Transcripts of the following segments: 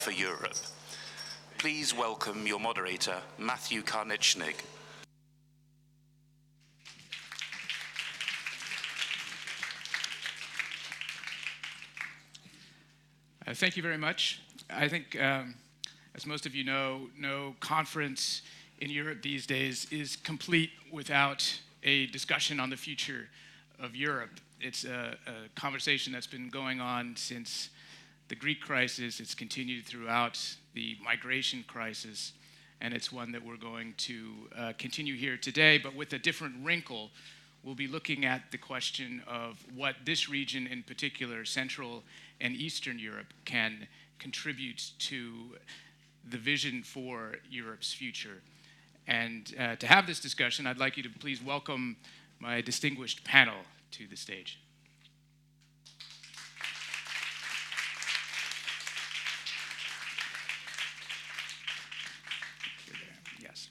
for Europe. Please welcome your moderator, Matthew Karnichnig. Thank you very much. I think, as most of you know, no conference in Europe these days is complete without a discussion on the future of Europe. It's a conversation that's been going on since the Greek crisis. It's continued throughout the migration crisis, and it's one that we're going to continue here today, but with a different wrinkle. We'll be looking at the question of what this region in particular, Central and Eastern Europe, can contribute to the vision for Europe's future. And to have this discussion, I'd like you to please welcome my distinguished panel to the stage. Yes.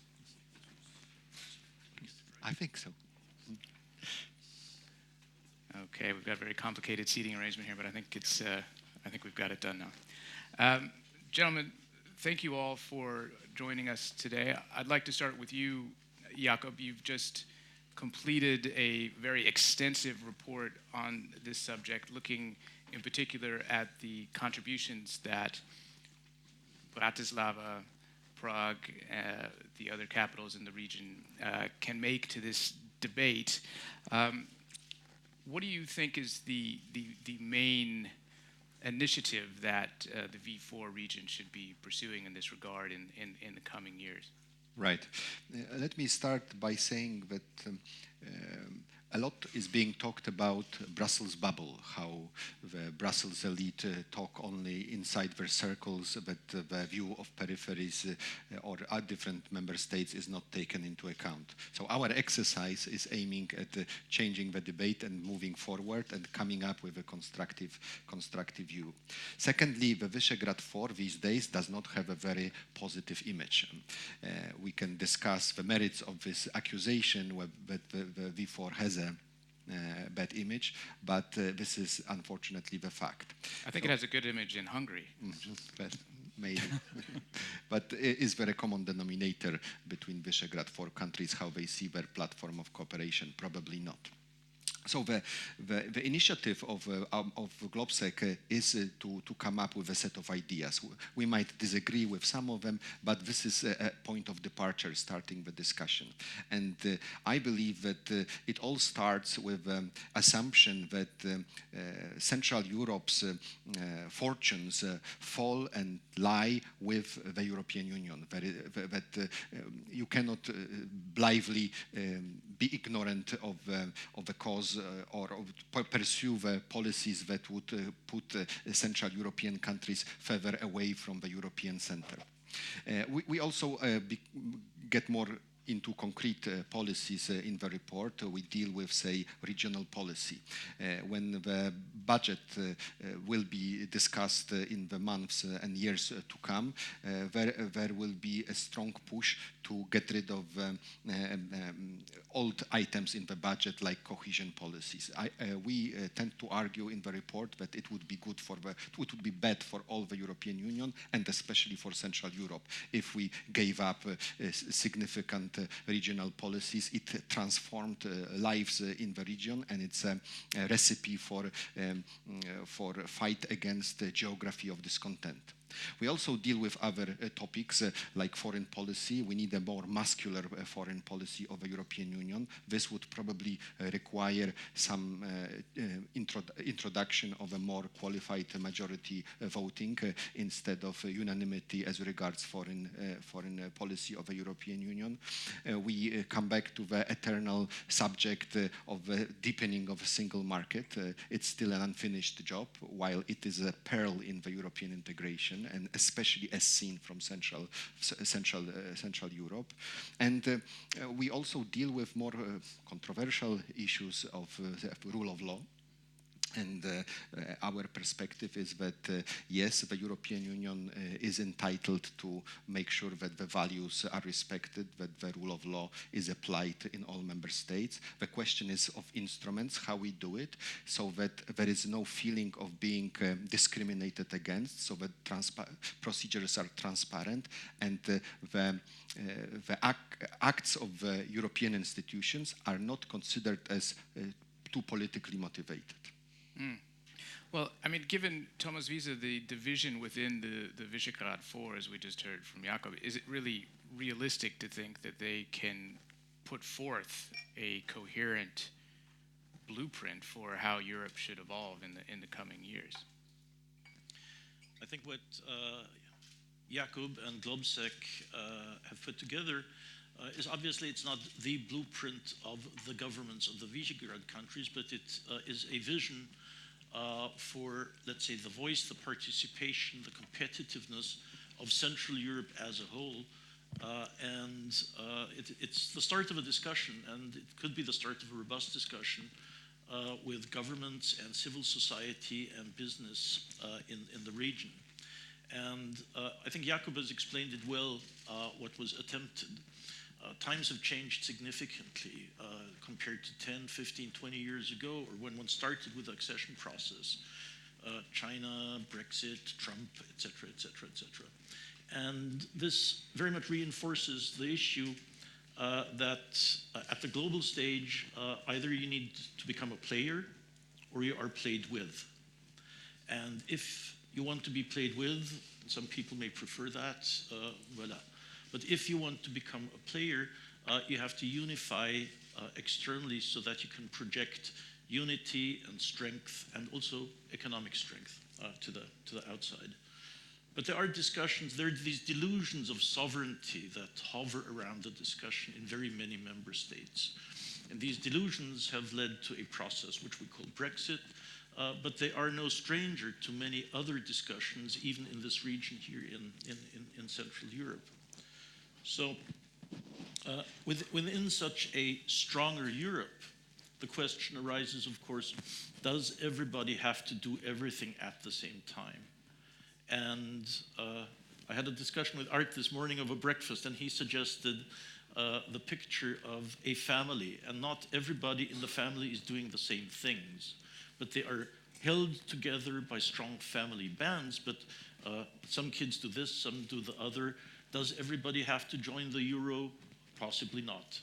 I think so. Okay, we've got a very complicated seating arrangement here, but I think we've got it done now. Gentlemen, thank you all for joining us today. I'd like to start with you, Jakob. You've just completed a very extensive report on this subject, looking in particular at the contributions that Bratislava, Prague, the other capitals in the region can make to this debate. What do you think is the main initiative that the V4 region should be pursuing in this regard in the coming years? Right. Let me start by saying that a lot is being talked about Brussels bubble, how the Brussels elite talk only inside their circles, but the view of peripheries or different member states is not taken into account. So our exercise is aiming at changing the debate and moving forward and coming up with a constructive view. Secondly, the Visegrad 4 these days does not have a very positive image. We can discuss the merits of this accusation that the V4 has a bad image, but this is unfortunately the fact. I think it has a good image in Hungary. Maybe. But is there a common denominator between Visegrad 4 countries, how they see their platform of cooperation? Probably not. So the initiative of GlobSec is to come up with a set of ideas. We might disagree with some of them, but this is a point of departure starting the discussion. And I believe that it all starts with the assumption that Central Europe's fortunes fall and lie with the European Union, that you cannot blithely be ignorant of the cause or pursue the policies that would put Central European countries further away from the European center. We also get more into concrete policies in the report. We deal with, say, regional policy. When the budget will be discussed in the months and years to come, there will be a strong push to get rid of old items in the budget like cohesion policies. We tend to argue in the report that it would be bad for all the European Union and especially for Central Europe if we gave up significant regional policies. It transformed lives in the region, and it's a recipe for fight against the geography of discontent. We also deal with other topics like foreign policy. We need a more muscular foreign policy of the European Union. This would probably require some introduction of a more qualified majority voting instead of unanimity as regards foreign policy of the European Union. We come back to the eternal subject of the deepening of a single market. It's still an unfinished job, while it is a pearl in the European integration, and especially as seen from Central Europe. And we also deal with more controversial issues of the rule of law. And our perspective is that, yes, the European Union is entitled to make sure that the values are respected, that the rule of law is applied in all member states. The question is of instruments, how we do it, so that there is no feeling of being discriminated against, so that procedures are transparent, and the acts of the European institutions are not considered as too politically motivated. Well, I mean, given Thomas Wiese, the division within the Visegrad Four, as we just heard from Jakob, is it really realistic to think that they can put forth a coherent blueprint for how Europe should evolve in the coming years? I think what Jakob and Globsec have put together is obviously it's not the blueprint of the governments of the Visegrad countries, but it is a vision for, let's say, the voice, the participation, the competitiveness of Central Europe as a whole. It's the start of a discussion, and it could be the start of a robust discussion with governments and civil society and business in the region. And I think Jakob has explained it well, what was attempted. Times have changed significantly compared to 10, 15, 20 years ago, or when one started with the accession process. China, Brexit, Trump, etc., etc., etc. And this very much reinforces the issue that at the global stage, either you need to become a player or you are played with. And if you want to be played with, some people may prefer that, voila. But if you want to become a player, you have to unify externally so that you can project unity and strength and also economic strength to the outside. But there are discussions, there are these delusions of sovereignty that hover around the discussion in very many member states. And these delusions have led to a process which we call Brexit, but they are no stranger to many other discussions, even in this region here in Central Europe. So within such a stronger Europe, the question arises, of course, does everybody have to do everything at the same time? And I had a discussion with Art this morning over breakfast, and he suggested the picture of a family, and not everybody in the family is doing the same things, but they are held together by strong family bands, but some kids do this, some do the other. Does everybody have to join the euro? Possibly not.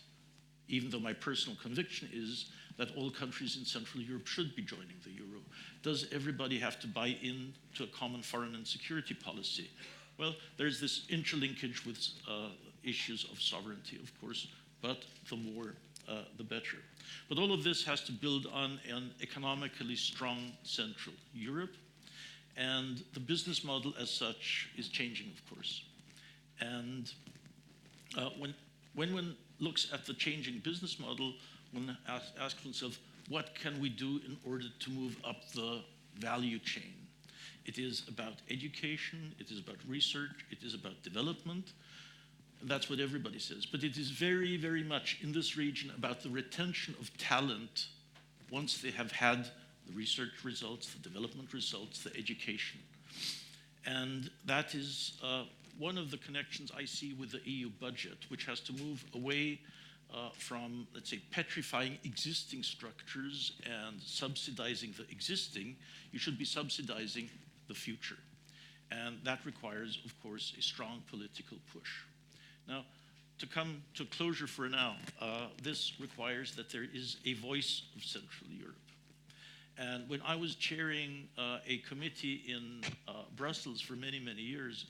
Even though my personal conviction is that all countries in Central Europe should be joining the euro. Does everybody have to buy in to a common foreign and security policy? Well, there's this interlinkage with issues of sovereignty, of course, but the more, the better. But all of this has to build on an economically strong Central Europe, and the business model as such is changing, of course. And when one looks at the changing business model, one asks oneself, what can we do in order to move up the value chain? It is about education, it is about research, it is about development. And that's what everybody says. But it is very, very much in this region about the retention of talent once they have had the research results, the development results, the education. And that is one of the connections I see with the EU budget, which has to move away from, let's say, petrifying existing structures and subsidizing the existing. You should be subsidizing the future. And that requires, of course, a strong political push. Now, to come to closure for now, this requires that there is a voice of Central Europe. And when I was chairing a committee in Brussels for many, many years,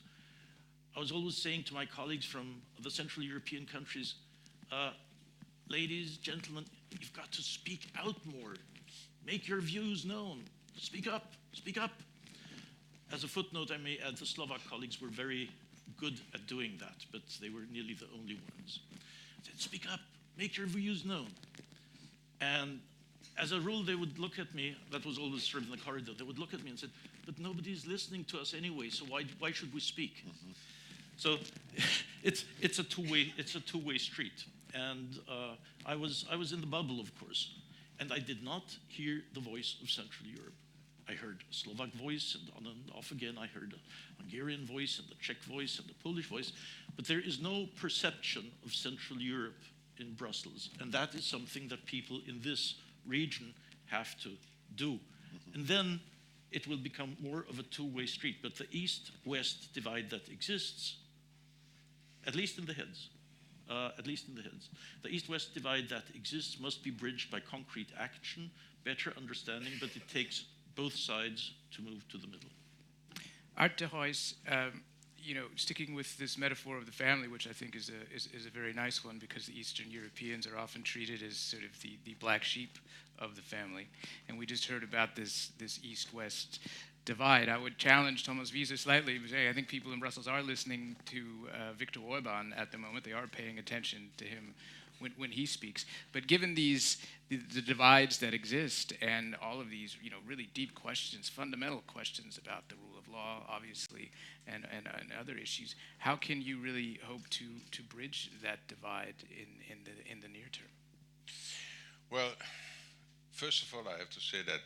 I was always saying to my colleagues from the Central European countries, ladies, gentlemen, you've got to speak out more. Make your views known. Speak up, speak up. As a footnote, I may add the Slovak colleagues were very good at doing that, but they were nearly the only ones. I said, speak up, make your views known. And as a rule, they would look at me, that was always sort of in the corridor, they would look at me and said, but nobody's listening to us anyway, so why should we speak? Mm-hmm. So it's a two-way street. And I was in the bubble, of course. And I did not hear the voice of Central Europe. I heard a Slovak voice, and on and off again I heard a Hungarian voice, and the Czech voice, and the Polish voice. But there is no perception of Central Europe in Brussels. And that is something that people in this region have to do. And then it will become more of a two-way street. But the East-West divide that exists, at least in the heads, the East-West divide that exists must be bridged by concrete action, better understanding, but it takes both sides to move to the middle. Art de Huys, sticking with this metaphor of the family, which I think is a very nice one, because the Eastern Europeans are often treated as sort of the black sheep of the family. And we just heard about this East-West divide. I would challenge Thomas Wiese slightly, but I think people in Brussels are listening to Viktor Orbán at the moment. They are paying attention to him when he speaks. But given the divides that exist and all of these really deep questions, fundamental questions about the rule of law, obviously, and other issues, how can you really hope to bridge that divide in the near term? Well, first of all, I have to say that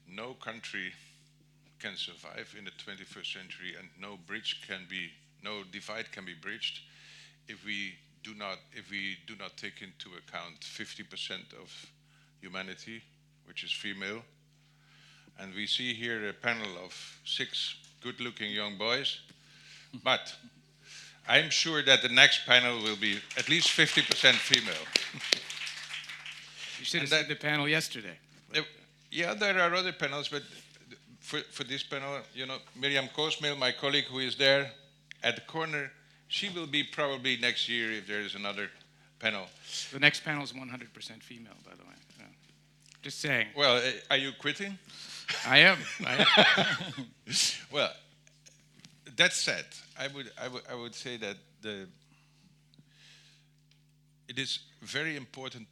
no country can survive in the 21st century, and no divide can be bridged if we do not take into account 50% of humanity, which is female. And we see here a panel of 6 good-looking young boys, but I'm sure that the next panel will be at least 50% female. You should have seen the panel yesterday. Yeah, there are other panels, but for this panel, Miriam Koosmeel, my colleague who is there at the corner, she will be probably next year if there is another panel. The next panel is 100% female, by the way. So, just saying. Well, are you quitting? I am. Well, that said, I would say that it is very important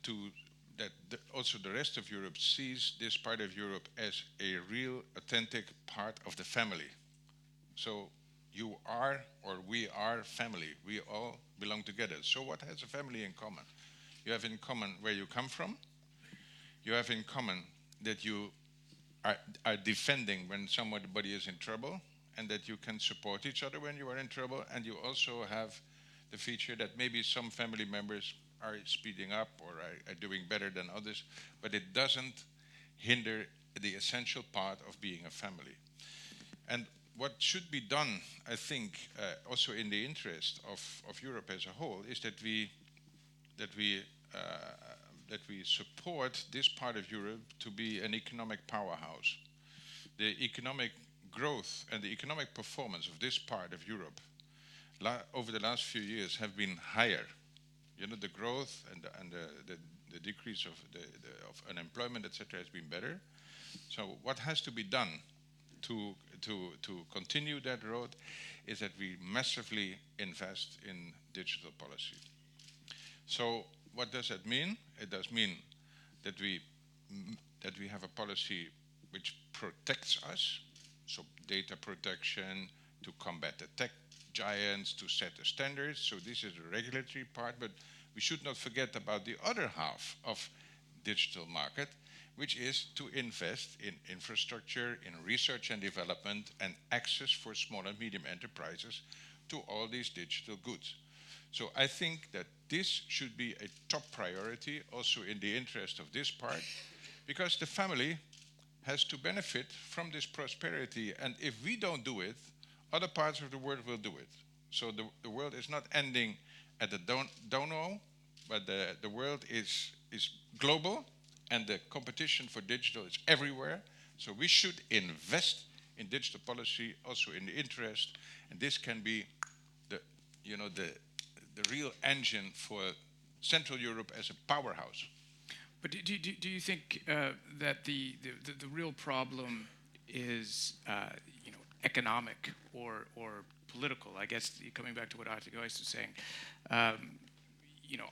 that also the rest of Europe sees this part of Europe as a real, authentic part of the family. So you are, or we are, family. We all belong together. So what has a family in common? You have in common where you come from. You have in common that you are defending when somebody is in trouble, and that you can support each other when you are in trouble. And you also have the feature that maybe some family members are speeding up or are doing better than others, but it doesn't hinder the essential part of being a family. And what should be done, I think, also in the interest of Europe as a whole, is that we support this part of Europe to be an economic powerhouse. The economic growth and the economic performance of this part of Europe over the last few years have been higher. The growth and the decrease of unemployment, etc., has been better. So what has to be done to continue that road is that we massively invest in digital policy. So what does that mean? It does mean that we have a policy which protects us, so data protection, to combat the tech giants, to set the standards. So this is the regulatory part, but we should not forget about the other half of digital market, which is to invest in infrastructure, in research and development, and access for small and medium enterprises to all these digital goods. So I think that this should be a top priority, also in the interest of this part, because the family has to benefit from this prosperity. And if we don't do it, other parts of the world will do it. So the world is not ending at the dono, but the world is global, and the competition for digital is everywhere. So we should invest in digital policy, also in the interest, and this can be the real engine for Central Europe as a powerhouse. But do you think that the real problem is economic or political? I guess coming back to what Art de Huys was saying,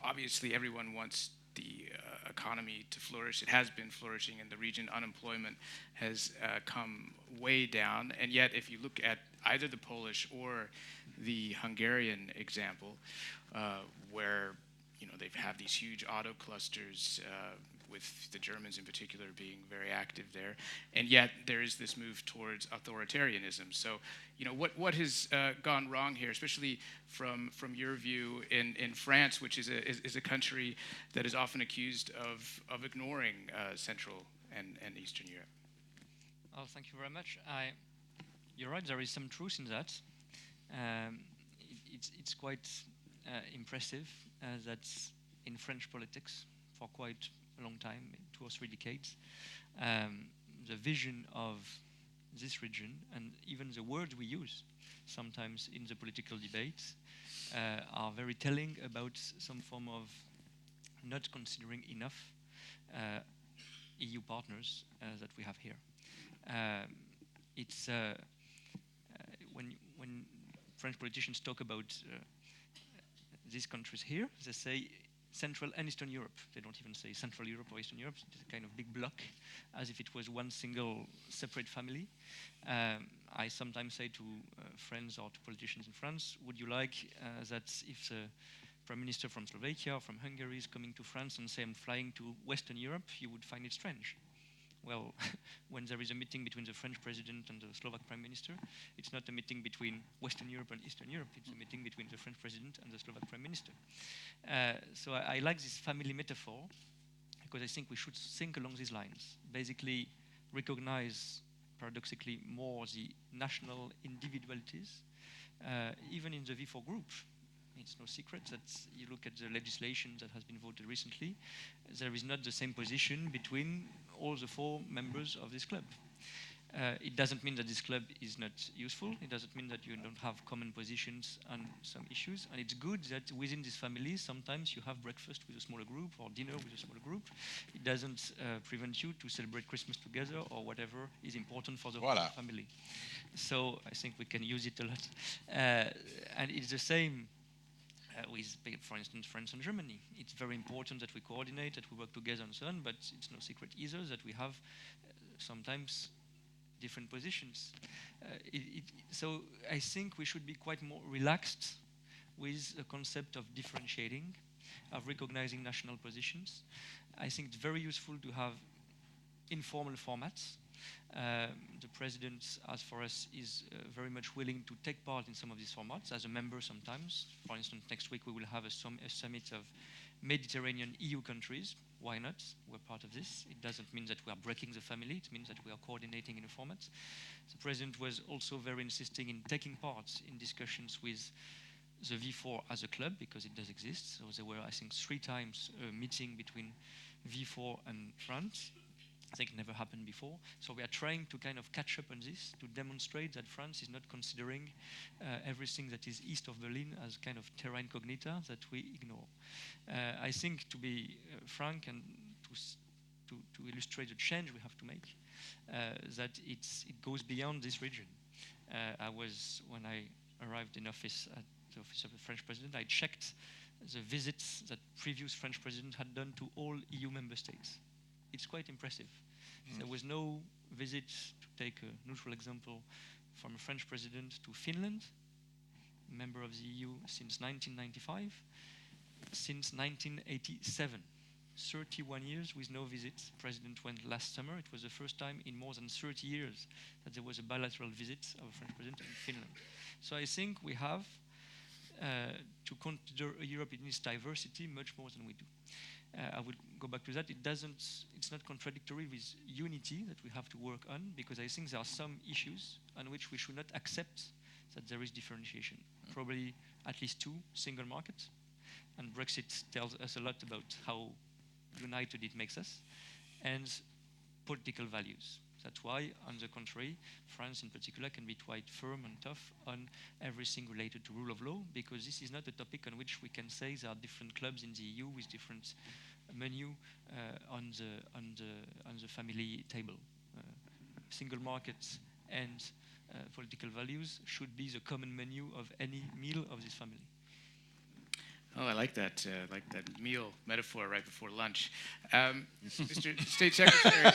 obviously everyone wants the economy to flourish. It has been flourishing in the region. Unemployment has come way down, and yet if you look at either the Polish or the Hungarian example, where they have these huge auto clusters, with the Germans in particular being very active there. And yet there is this move towards authoritarianism. So, what has gone wrong here, especially from your view in France, which is a country that is often accused of ignoring Central and Eastern Europe? Oh, thank you very much. You're right, there is some truth in that. It's quite impressive that in French politics, for quite a long time, 2 or 3 decades, the vision of this region and even the words we use sometimes in the political debates are very telling about some form of not considering enough EU partners that we have here. It's when French politicians talk about these countries here, they say Central and Eastern Europe. They don't even say Central Europe or Eastern Europe. It's a kind of big block, as if it was one single separate family. I sometimes say to friends or to politicians in France, would you like that if the Prime Minister from Slovakia or from Hungary is coming to France and say I'm flying to Western Europe, you would find it strange. Well, when there is a meeting between the French President and the Slovak Prime Minister, it's not a meeting between Western Europe and Eastern Europe, it's a meeting between the French President and the Slovak Prime Minister. So I like this family metaphor, because I think we should think along these lines. Basically, recognize, paradoxically, more the national individualities, even in the V4 group. It's no secret that you look at the legislation that has been voted recently, there is not the same position between all the 4 members of this club. It doesn't mean that this club is not useful. It doesn't mean that you don't have common positions on some issues. And it's good that within this family, sometimes you have breakfast with a smaller group or dinner with a smaller group. It doesn't prevent you to celebrate Christmas together or whatever is important for the whole family. So I think we can use it a lot. And it's the same with, for instance, France and Germany. It's very important that we coordinate, that we work together and so on, but it's no secret either that we have sometimes different positions. So I think we should be quite more relaxed with the concept of differentiating, of recognizing national positions. I think it's very useful to have informal formats. The President, as for us, is very much willing to take part in some of these formats as a member sometimes. For instance, next week we will have a summit of Mediterranean EU countries. Why not? We're part of this. It doesn't mean that we are breaking the family. It means that we are coordinating in a format. The President was also very insisting in taking part in discussions with the V4 as a club, because it does exist. So there were, I think, 3 times a meeting between V4 and France. I think it never happened before. So we are trying to kind of catch up on this, to demonstrate that France is not considering everything that is east of Berlin as kind of terra incognita that we ignore. I think, to be frank and to illustrate the change we have to make, that it goes beyond this region. When I arrived in office at the office of the French president, I checked the visits that previous French president had done to all EU member states. It's quite impressive. There was no visit, to take a neutral example, from a French president to Finland, member of the EU since 1995, since 1987. 31 years with no visits. President went last summer. It was the first time in more than 30 years that there was a bilateral visit of a French president in Finland. So I think we have to consider Europe in its diversity much more than we do. I would go back to that. It's not contradictory with unity that we have to work on, because I think there are some issues on which we should not accept that there is differentiation. Probably at least 2: single market, and Brexit tells us a lot about how united it makes us, and political values. That's why, on the contrary, France in particular can be quite firm and tough on everything related to rule of law, because this is not a topic on which we can say there are different clubs in the EU with different menu on the family table. Single markets and political values should be the common menu of any meal of this family. Oh, I like that meal metaphor right before lunch. Mr. State Secretary,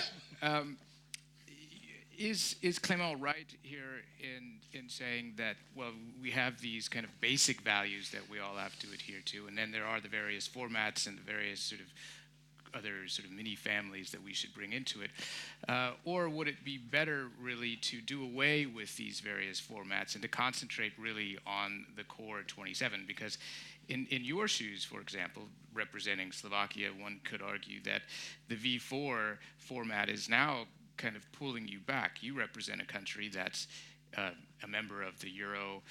is Clément right here in saying that, well, we have these kind of basic values that we all have to adhere to, and then there are the various formats and the various sort of other sort of mini families that we should bring into it? Or would it be better really to do away with these various formats and to concentrate really on the core 27? Because in your shoes, for example, representing Slovakia, one could argue that the V4 format is now kind of pulling you back. You represent a country that's a member of the Euro,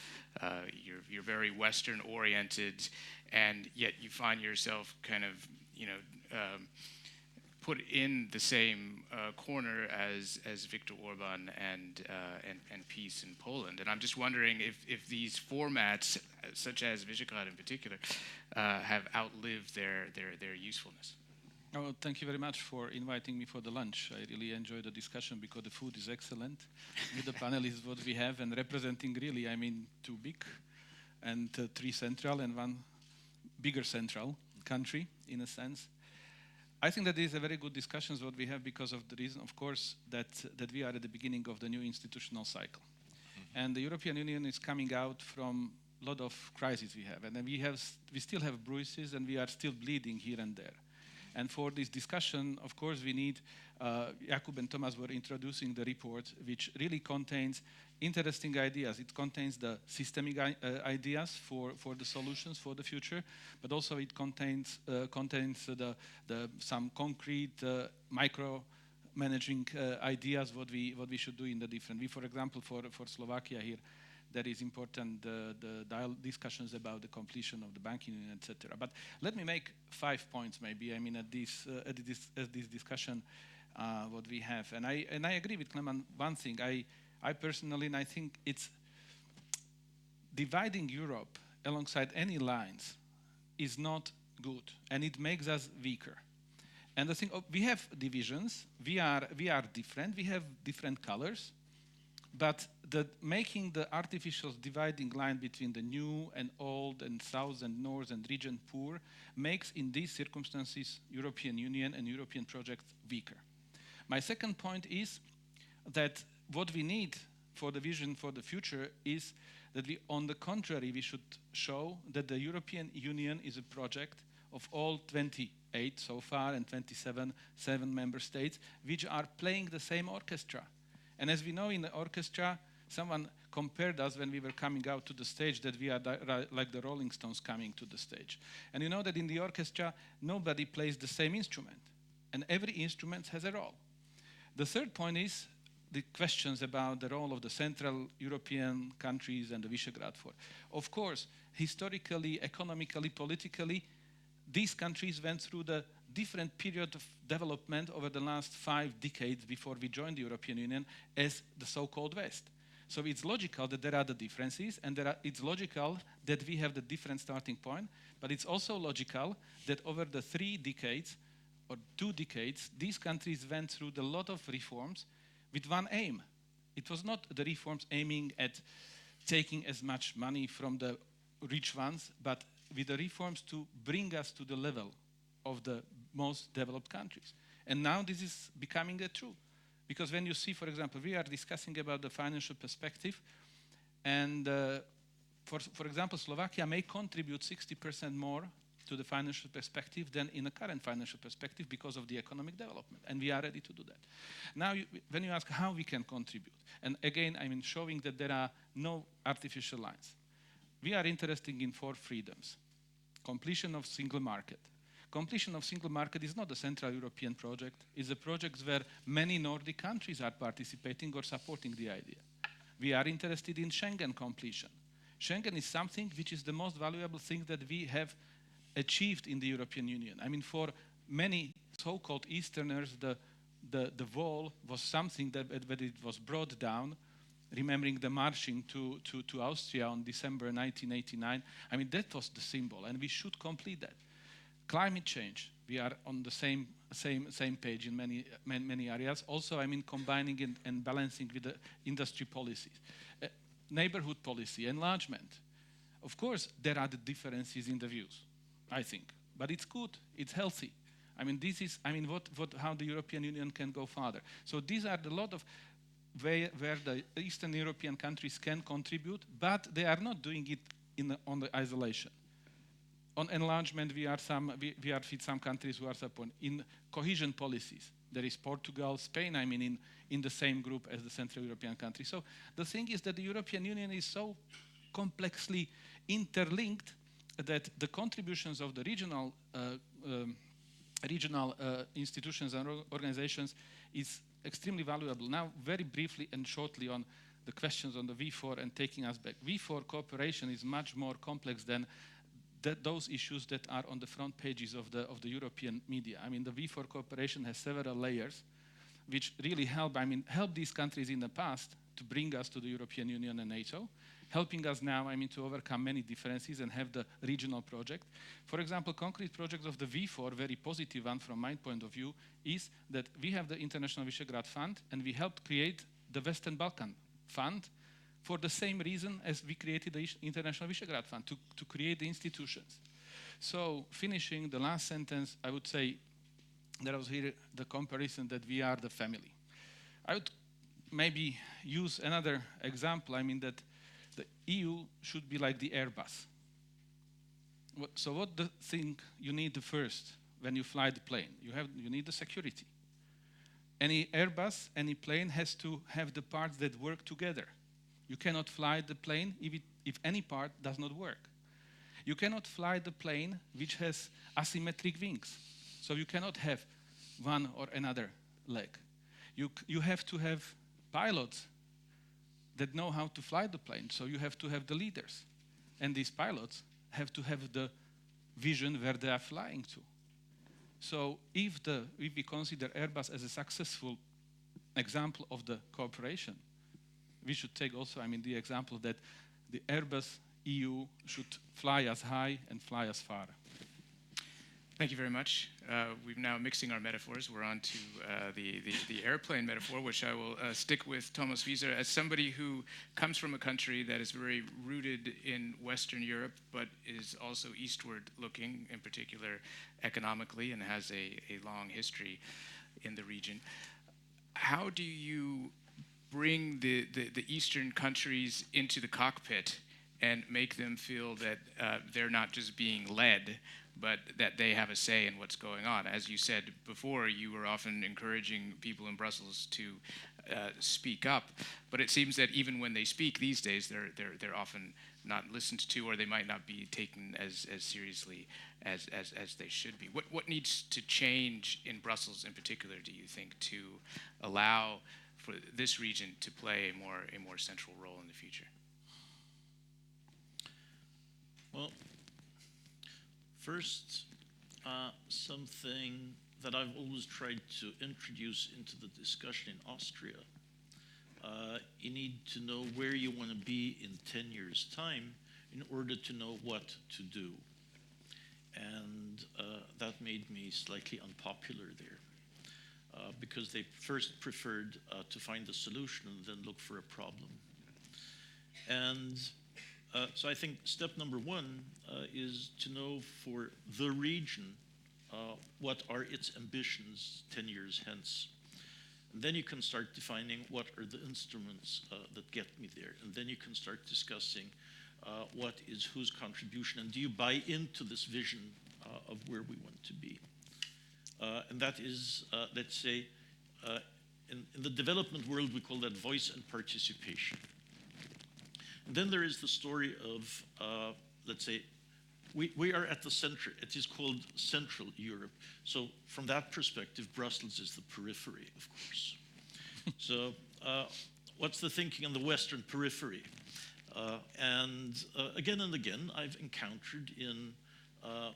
you're very Western-oriented, and yet you find yourself kind of, put in the same corner as Viktor Orban and PiS in Poland. And I'm just wondering if these formats, such as Visegrad in particular, have outlived their usefulness. Oh, thank you very much for inviting me for the lunch. I really enjoyed the discussion because the food is excellent. With the panelists, what we have, and representing really, 2 big and 3 central and 1 bigger central country, in a sense. I think that these are very good discussions what we have because of the reason, of course, that we are at the beginning of the new institutional cycle. And the European Union is coming out from a lot of crises we have. And then we still have bruises and we are still bleeding here and there. And for this discussion, of course, we need, Jakub and Thomas were introducing the report, which really contains interesting ideas. It contains the systemic ideas for the solutions for the future, but also it contains some concrete micro managing ideas what we should do in the different. For example, for Slovakia here, that is important, the discussions about the completion of the banking union, etc. But let me make 5 points maybe, at this discussion what we have. And I agree with Clement one thing. I personally, and I think it's dividing Europe alongside any lines is not good, and it makes us weaker. And the thing, we have divisions, we are different, we have different colors, but making the artificial dividing line between the new and old and south and north and region poor makes, in these circumstances, European Union and European project weaker. My second point is that what we need for the vision for the future is that on the contrary, we should show that the European Union is a project of all 28 so far and 27 member states, which are playing the same orchestra. And as we know in the orchestra, someone compared us when we were coming out to the stage that we are like the Rolling Stones coming to the stage. And you know that in the orchestra, nobody plays the same instrument. And every instrument has a role. The third point is the questions about the role of the Central European countries and the Visegrad Four. Of course, historically, economically, politically, these countries went through the different period of development over the last 5 decades before we joined the European Union as the so-called West. So it's logical that there are the differences, and it's logical that we have the different starting point, but it's also logical that over the 3 decades or 2 decades, these countries went through a lot of reforms with one aim. It was not the reforms aiming at taking as much money from the rich ones, but with the reforms to bring us to the level of the most developed countries. And now this is becoming true. Because when you see, for example, we are discussing about the financial perspective, and for example, Slovakia may contribute 60% more to the financial perspective than in the current financial perspective because of the economic development, and we are ready to do that. Now, when you ask how we can contribute, and again, showing that there are no artificial lines. We are interested in 4 freedoms. Completion of single market. Completion of single market is not a Central European project. It's a project where many Nordic countries are participating or supporting the idea. We are interested in Schengen completion. Schengen is something which is the most valuable thing that we have achieved in the European Union. For many so-called Easterners, the wall was something that when it was brought down, remembering the marching to Austria on December 1989, that was the symbol, and we should complete that. Climate change, we are on the same page in many areas. Also, combining and balancing with the industry policies. Neighborhood policy, enlargement. Of course, there are the differences in the views, I think, but it's good, it's healthy. This is, how the European Union can go further. So these are a lot of where the Eastern European countries can contribute, but they are not doing it on the isolation. On enlargement, we are with some countries who are supporting. In cohesion policies, there is Portugal, Spain, I mean, in the same group as the Central European countries. So the thing is that the European Union is so complexly interlinked that the contributions of the regional institutions and organizations is extremely valuable. Now, very briefly and shortly on the questions on the V4 and taking us back. V4 cooperation is much more complex than those issues that are on the front pages of the European media. I mean, the V4 cooperation has several layers, which really help these countries in the past to bring us to the European Union and NATO, helping us now, to overcome many differences and have the regional project. For example, concrete projects of the V4, very positive one from my point of view, is that we have the International Visegrad Fund, and we helped create the Western Balkan Fund for the same reason as we created the International Visegrad Fund, to create the institutions. So finishing the last sentence, I would say there was here the comparison that we are the family. I would maybe use another example, that the EU should be like the Airbus. So what the thing you need first when you fly the plane? You need the security. Any Airbus, any plane has to have the parts that work together. You cannot fly the plane if any part does not work. You cannot fly the plane which has asymmetric wings. So you cannot have one or another leg. You have to have pilots that know how to fly the plane. So you have to have the leaders. And these pilots have to have the vision where they are flying to. So if we consider Airbus as a successful example of the cooperation, we should take also, the example that the Airbus EU should fly as high and fly as far. Thank you very much. We're now mixing our metaphors. We're on to the airplane metaphor, which I will stick with Thomas Wieser. As somebody who comes from a country that is very rooted in Western Europe, but is also eastward looking, in particular economically, and has a long history in the region, how do you bring the Eastern countries into the cockpit and make them feel that they're not just being led, but that they have a say in what's going on? As you said before, you were often encouraging people in Brussels to speak up, but it seems that even when they speak these days, they're often not listened to, or they might not be taken as seriously as they should be. What needs to change in Brussels in particular, do you think, to allow for this region to play a more central role in the future? Well, first, something that I've always tried to introduce into the discussion in Austria. You need to know where you want to be in 10 years' time in order to know what to do. And that made me slightly unpopular there. Because they first preferred to find a solution and then look for a problem. And so I think step number one is to know for the region what are its ambitions 10 years hence. And then you can start defining what are the instruments that get me there. And then you can start discussing what is whose contribution, and do you buy into this vision of where we want to be. And that is, let's say, in the development world, we call that voice and participation. And then there is the story of, let's say, we are at the center. It is called Central Europe. So from that perspective, Brussels is the periphery, of course. So what's the thinking on the Western periphery? And again and again, I've encountered in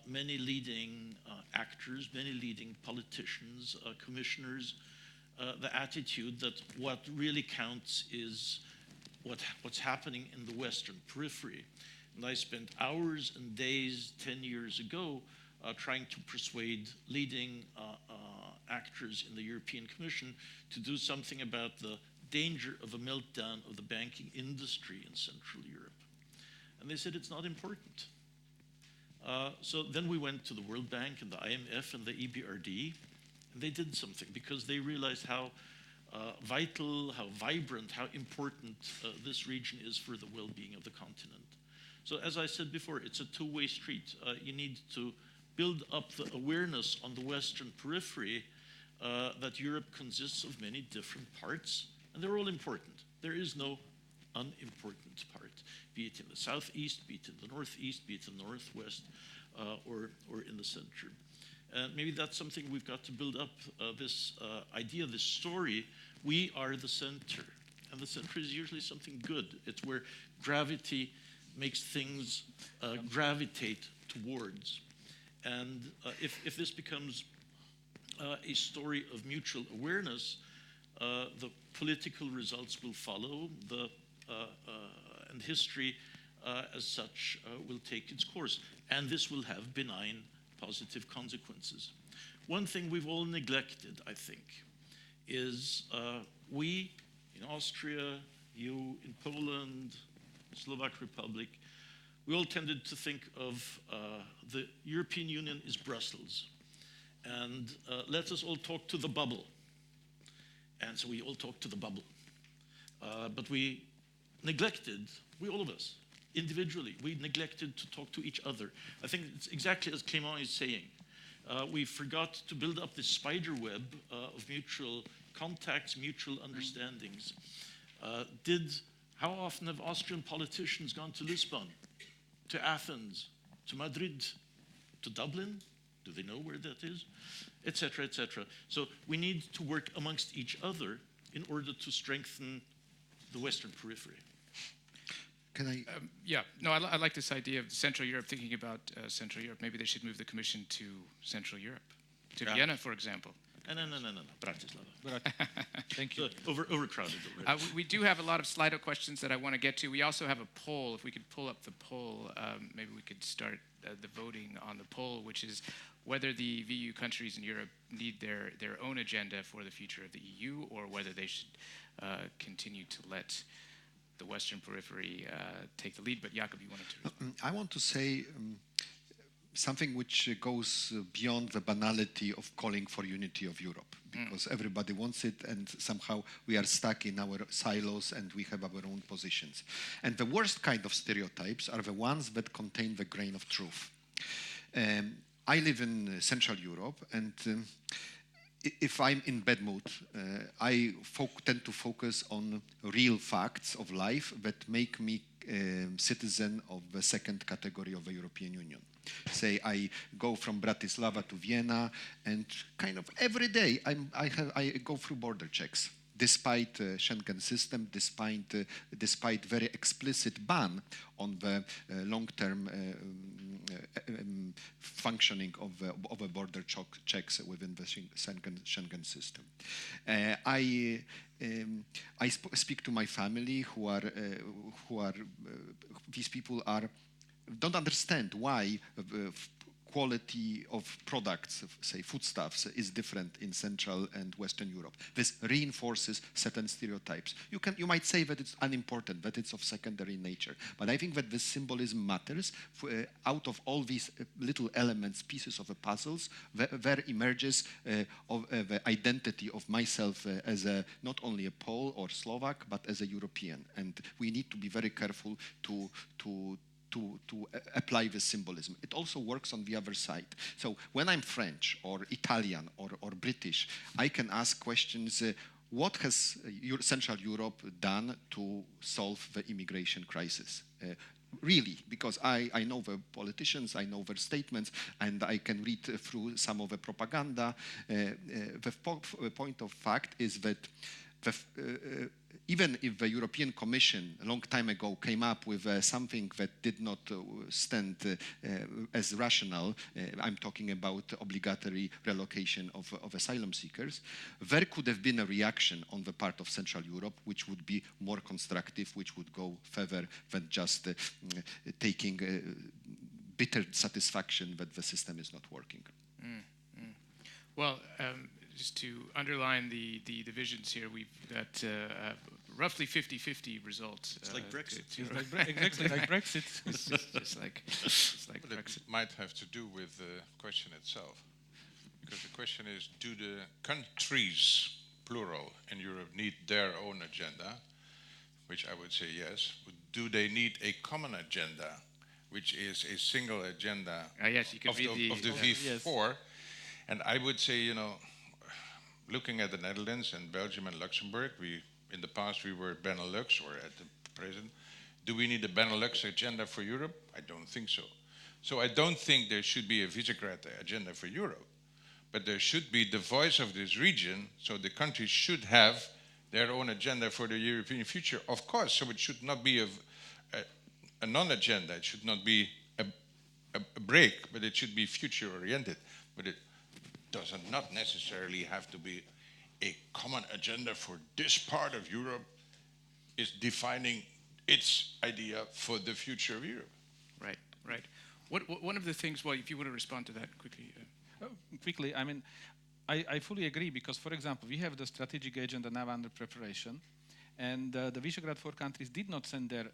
many leading actors, many leading politicians, commissioners, the attitude that what really counts is what's happening in the Western periphery. And I spent hours and days 10 years ago trying to persuade leading actors in the European Commission to do something about the danger of a meltdown of the banking industry in Central Europe. And they said it's not important. So then we went to the World Bank and the IMF and the EBRD, and they did something because they realized how vital, how vibrant, how important this region is for the well-being of the continent. So as I said before, it's a two-way street. You need to build up the awareness on the Western periphery that Europe consists of many different parts, and they're all important. There is no unimportant part, be it in the southeast, be it in the northeast, be it in the northwest, or in the center. And maybe that's something we've got to build up, this idea, this story. We are the center, and the center is usually something good. It's where gravity makes things gravitate towards. And if this becomes a story of mutual awareness, the political results will follow, and history as such will take its course. And this will have benign, positive consequences. One thing we've all neglected, I think, is we in Austria, you in Poland, Slovak Republic, we all tended to think of the European Union is Brussels. And let us all talk to the bubble. And so we all talk to the bubble. But we neglected, all of us, individually, we neglected to talk to each other. I think it's exactly as Clément is saying. We forgot to build up this spider web of mutual contacts, mutual understandings. How often have Austrian politicians gone to Lisbon, to Athens, to Madrid, to Dublin? Do they know where that is? Et cetera, et cetera. So we need to work amongst each other in order to strengthen the Western periphery. Can I? I like this idea of Central Europe, thinking about Central Europe. Maybe they should move the commission to Central Europe, to Vienna, for example. No, Bratislava. Thank you. So overcrowded already. We do have a lot of Slido questions that I want to get to. We also have a poll. If we could pull up the poll, maybe we could start the voting on the poll, which is whether the VU countries in Europe need their own agenda for the future of the EU, or whether they should continue to let the Western periphery take the lead. But Jakob, you wanted to respond. I want to say something which goes beyond the banality of calling for unity of Europe, because everybody wants it, and somehow we are stuck in our silos and we have our own positions. And the worst kind of stereotypes are the ones that contain the grain of truth. I live in Central Europe, and if I'm in bad mood, I tend to focus on real facts of life that make me citizen of the second category of the European Union. Say I go from Bratislava to Vienna, and kind of every day I go through border checks. Despite Schengen system, despite very explicit ban on the long-term functioning of a border checks within the Schengen system. I speak to my family who are these people don't understand why quality of products, say foodstuffs, is different in Central and Western Europe. This reinforces certain stereotypes. You might say that it's unimportant, that it's of secondary nature. But I think that this symbolism matters. Out of all these little elements, pieces of the puzzles, there emerges the identity of myself as not only a Pole or Slovak, but as a European. And we need to be very careful to apply this symbolism. It also works on the other side. So when I'm French or Italian or British, I can ask questions, what has Central Europe done to solve the immigration crisis? Really, because I know the politicians, I know their statements, and I can read through some of the propaganda. The point of fact is that even if the European Commission a long time ago came up with something that did not stand as rational, I'm talking about obligatory relocation of asylum seekers, there could have been a reaction on the part of Central Europe which would be more constructive, which would go further than just taking bitter satisfaction that the system is not working. Well, just to underline the divisions here, we've got roughly 50-50 results. It's like Brexit. Exactly like Brexit. It's just like But Brexit. it might have to do with the question itself. Because the question is, do the countries, plural, in Europe need their own agenda? Which I would say yes. Do they need a common agenda which is a single agenda Yes, you can of read the V4. And I would say, you know, looking at the Netherlands and Belgium and Luxembourg, in the past we were Benelux, or at the present. Do we need a Benelux agenda for Europe? I don't think so. So I don't think there should be a Visegrad agenda for Europe, but there should be the voice of this region, so the countries should have their own agenda for the European future, of course. So it should not be a non-agenda, it should not be a break, but it should be future-oriented. But it does not necessarily have to be a common agenda for this part of Europe is defining its idea for the future of Europe. Right, right. One of the things, well, if you want to respond to that quickly. Quickly, I mean, I fully agree because, for example, we have the strategic agenda now under preparation, and the Visegrad 4 countries did not send their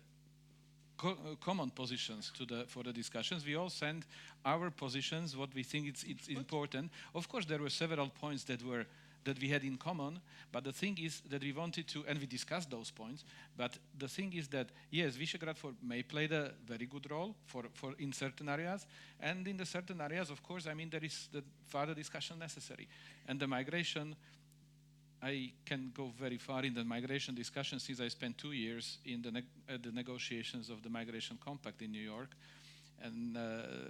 common positions for the discussions. We all send our positions, what we think it's important. Of course, there were several points that we had in common, but the thing is that we wanted to, and we discussed those points, but the thing is that, yes, Visegrad 4 may play a very good role for in certain areas, and in the certain areas, of course, I mean, there is the further discussion necessary. And the migration, I can go very far in the migration discussion since I spent 2 years in the negotiations of the Migration Compact in New York, and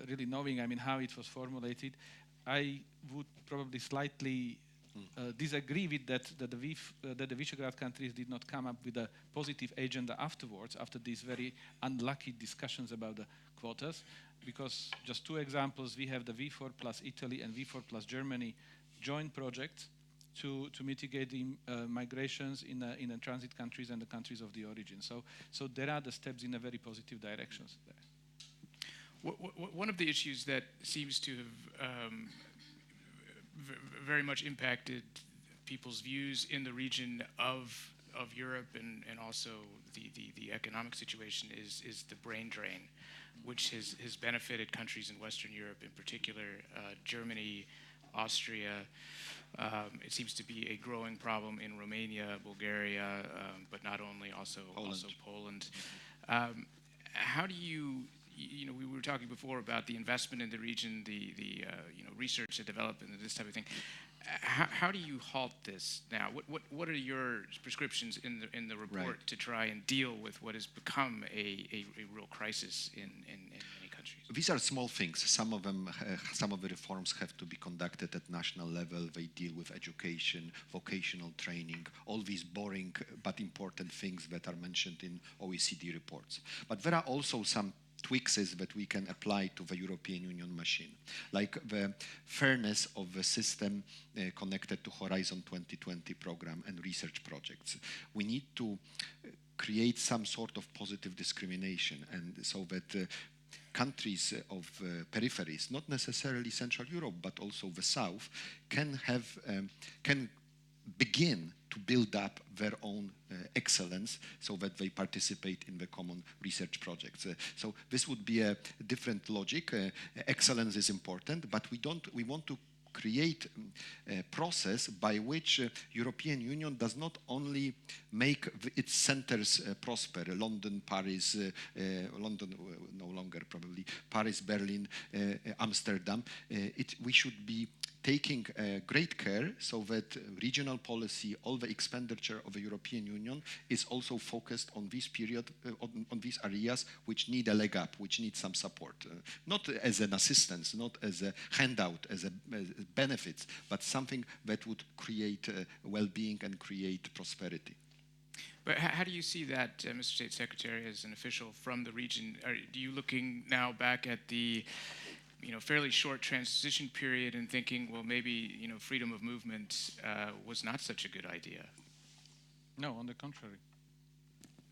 really knowing, I mean, how it was formulated, I would probably slightly disagree with that the Visegrad countries did not come up with a positive agenda afterwards, after these very unlucky discussions about the quotas, because just 2 examples, we have the V4 plus Italy and V4 plus Germany joint projects to mitigate the migrations in the transit countries and the countries of the origin. So there are the steps in a very positive directions there. One of the issues that seems to have very much impacted people's views in the region of Europe and also the economic situation is the brain drain, which has benefited countries in Western Europe, in particular Germany, Austria. It seems to be a growing problem in Romania, Bulgaria, but not only, also Poland. How do you we were talking before about the investment in the region, the research and development and this type of thing. How do you halt this now? What are your prescriptions in the report to try and deal with what has become a real crisis in many countries? These are small things. Some of them, some of the reforms have to be conducted at national level. They deal with education, vocational training, all these boring but important things that are mentioned in OECD reports. But there are also some tweaks that we can apply to the European Union machine, like the fairness of the system connected to Horizon 2020 program and research projects. We need to create some sort of positive discrimination, and so that countries of peripheries, not necessarily Central Europe, but also the South, can begin to build up their own excellence so that they participate in the common research projects. So this would be a different logic. Excellence is important, but we want to create a process by which European Union does not only make its centers prosper, London, Paris, London no longer probably, Paris, Berlin, Amsterdam. We should be taking great care so that regional policy, all the expenditure of the European Union is also focused on this period, on these areas which need a leg up, which need some support. Not as an assistance, not as a handout, as a benefits, but something that would create well-being and create prosperity. But how do you see that, Mr. State Secretary, as an official from the region? Are you looking now back at the fairly short transition period and thinking, well, maybe freedom of movement was not such a good idea? No, on the contrary.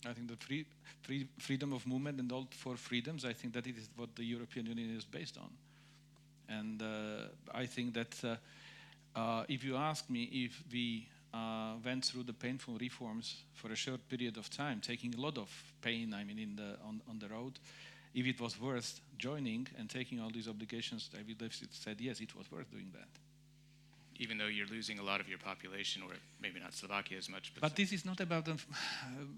I think the freedom of movement and all 4 freedoms, I think that it is what the European Union is based on. And I think that if you ask me if we went through the painful reforms for a short period of time, taking a lot of pain, I mean, on the road, if it was worth joining and taking all these obligations, I would have said, yes, it was worth doing that. Even though you're losing a lot of your population, or maybe not Slovakia as much. But this is not about the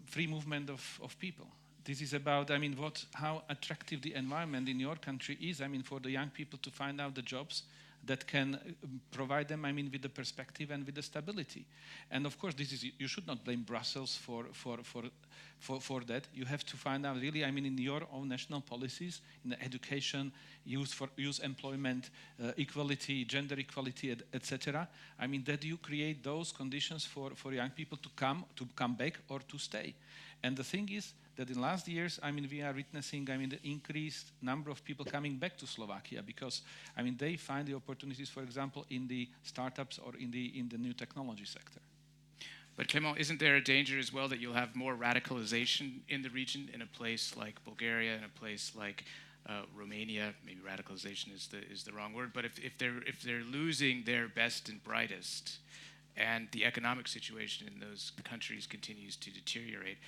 free movement of people. this is about, I mean, how attractive the environment in your country is, I mean, for the young people to find out the jobs that can provide them, I mean, with the perspective and with the stability. And of course, you should not blame Brussels for that. You have to find out really, I mean, in your own national policies, in the education, youth employment, equality, gender equality, etc. I mean, that you create those conditions for young people to come back or to stay. And the thing is that in last years, I mean, we are witnessing, I mean, the increased number of people coming back to Slovakia because, I mean, they find the opportunities, for example, in the startups or in the new technology sector. But Clément, isn't there a danger as well that you'll have more radicalization in the region in a place like Bulgaria, in a place like Romania? Maybe radicalization is the wrong word, but if they're losing their best and brightest, and the economic situation in those countries continues to deteriorate,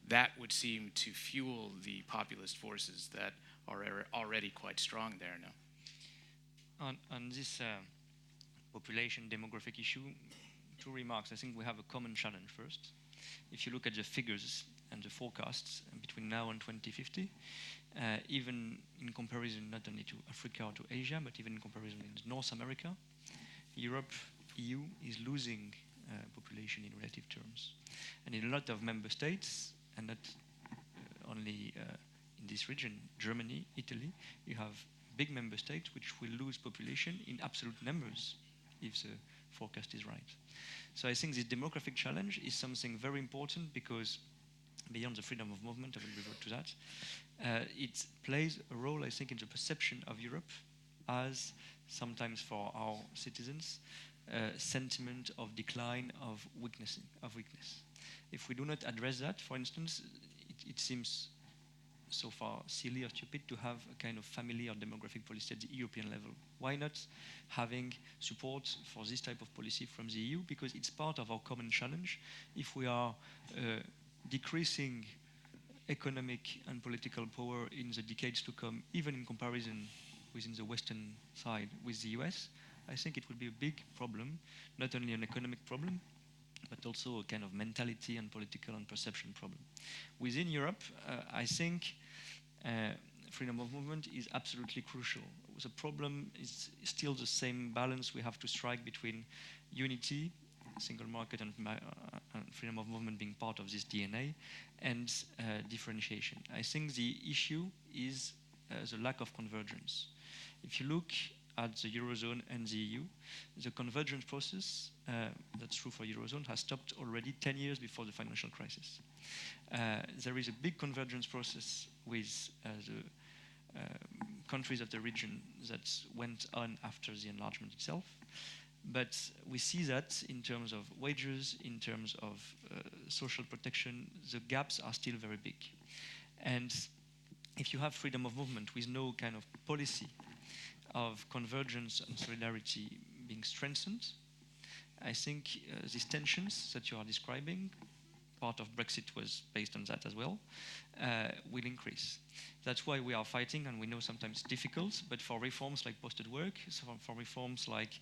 that would seem to fuel the populist forces that are already quite strong there now. On this population demographic issue, 2 remarks. I think we have a common challenge first. If you look at the figures and the forecasts between now and 2050, even in comparison not only to Africa or to Asia, but even in comparison with North America, Europe, EU is losing population in relative terms. And in a lot of member states, and not only in this region, Germany, Italy, you have big member states which will lose population in absolute numbers if the forecast is right. So I think this demographic challenge is something very important because beyond the freedom of movement, I will revert to that, it plays a role, I think, in the perception of Europe as sometimes for our citizens, sentiment of decline, of weakness. If we do not address that, for instance, it seems so far silly or stupid to have a kind of family or demographic policy at the European level. Why not having support for this type of policy from the EU? Because it's part of our common challenge. If we are decreasing economic and political power in the decades to come, even in comparison within the Western side with the US, I think it would be a big problem, not only an economic problem, but also a kind of mentality and political and perception problem. Within Europe, I think freedom of movement is absolutely crucial. The problem is still the same balance we have to strike between unity, single market and freedom of movement being part of this DNA, and differentiation. I think the issue is the lack of convergence. If you look at the Eurozone and the EU, the convergence process, that's true for Eurozone, has stopped already 10 years before the financial crisis. There is a big convergence process with the countries of the region that went on after the enlargement itself. But we see that in terms of wages, in terms of social protection, the gaps are still very big. And if you have freedom of movement with no kind of policy of convergence and solidarity being strengthened, I think these tensions that you are describing, part of Brexit was based on that as well, will increase. That's why we are fighting, and we know sometimes it's difficult, but for reforms like posted work, so for reforms like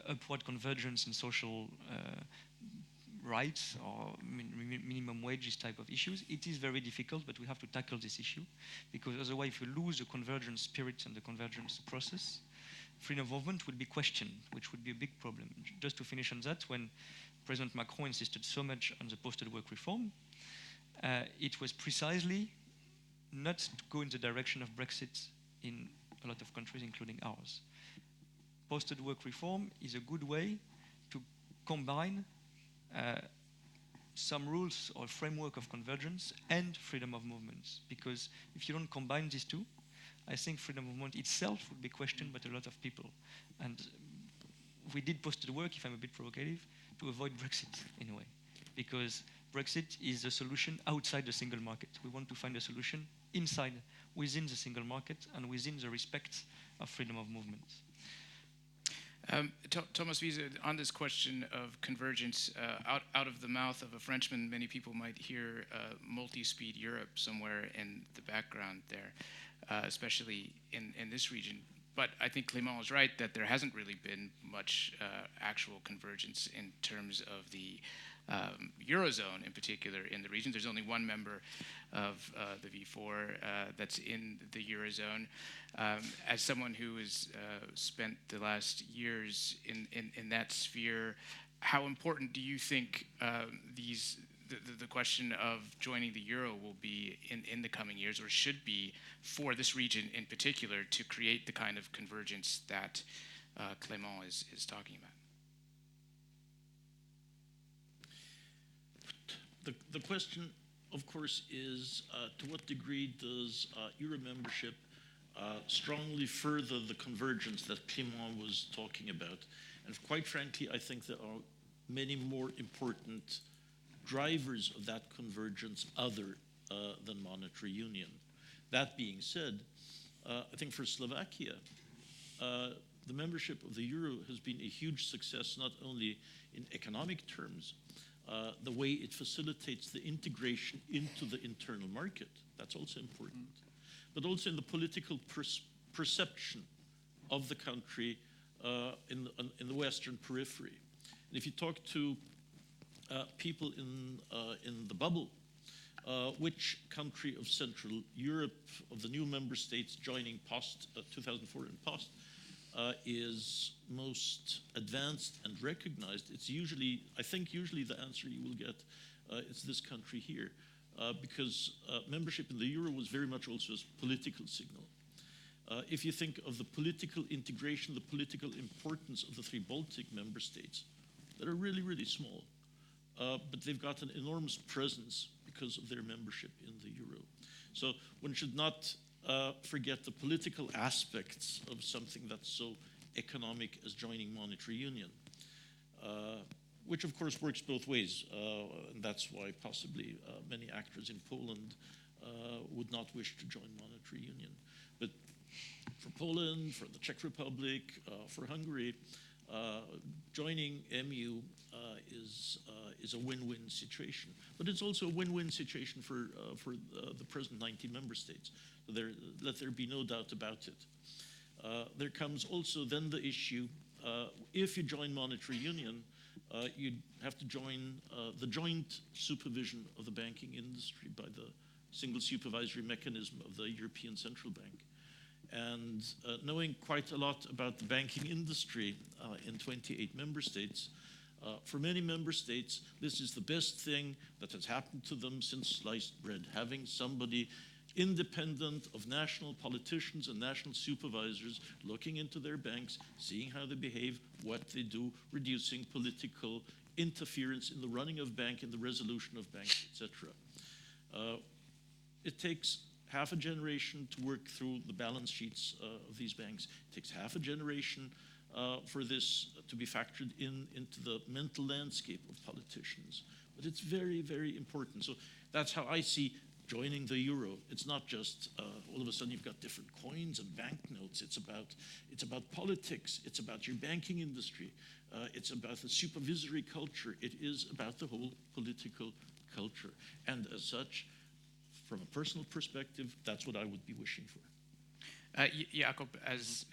upward convergence in social rights or minimum wages type of issues, it is very difficult, but we have to tackle this issue, because otherwise if you lose the convergence spirit and the convergence process, freedom of movement would be questioned, which would be a big problem. Just to finish on that, when President Macron insisted so much on the posted work reform, it was precisely not to go in the direction of Brexit in a lot of countries, including ours. Posted work reform is a good way to combine some rules or framework of convergence and freedom of movement. Because if you don't combine these two, I think freedom of movement itself would be questioned by a lot of people. And we did posted work, if I'm a bit provocative, to avoid Brexit in a way. Because Brexit is a solution outside the single market. We want to find a solution inside, within the single market, and within the respect of freedom of movement. Thomas Wiese, on this question of convergence, out of the mouth of a Frenchman, many people might hear Multispeed Europe somewhere in the background there, especially in this region. but I think Clément is right that there hasn't really been much actual convergence in terms of the Eurozone in particular in the region. There's only one member of the V4 that's in the Eurozone. As someone who has spent the last years in that sphere, how important do you think the question of joining the euro will be in the coming years, or should be, for this region in particular, to create the kind of convergence that Clément is talking about? The question, of course, is to what degree does euro membership strongly further the convergence that Clément was talking about? And quite frankly, I think there are many more important drivers of that convergence other than monetary union. That being said, I think for Slovakia, the membership of the euro has been a huge success, not only in economic terms, the way it facilitates the integration into the internal market, that's also important, but also in the political perception of the country in the Western periphery. And if you talk to people in the bubble, which country of Central Europe, of the new member states joining post 2004 and post, is most advanced and recognized, it's usually, I think usually the answer you will get, it's this country here, because membership in the euro was very much also a political signal. If you think of the political integration, the political importance of the three Baltic member states, that are really, really small, but they've got an enormous presence because of their membership in the euro. So one should not forget the political aspects of something that's so economic as joining monetary union, which of course works both ways. And that's why possibly many actors in Poland would not wish to join monetary union. But for Poland, for the Czech Republic, for Hungary, joining EMU is a win-win situation. But it's also a win-win situation for the present 19 member states. So let there be no doubt about it. There comes also then the issue, if you join monetary union, you'd have to join the joint supervision of the banking industry by the single supervisory mechanism of the European Central Bank. And knowing quite a lot about the banking industry in 28 member states, for many member states, this is the best thing that has happened to them since sliced bread, having somebody independent of national politicians and national supervisors looking into their banks, seeing how they behave, what they do, reducing political interference in the running of bank, in the resolution of banks, etc. It takes half a generation to work through the balance sheets of these banks. It takes half a generation for this to be factored into the mental landscape of politicians. But it's very, very important. So that's how I see joining the euro. It's not just all of a sudden you've got different coins and banknotes. It's about politics. It's about your banking industry. It's about the supervisory culture. It is about the whole political culture. And as such, from a personal perspective, that's what I would be wishing for. Jakob, as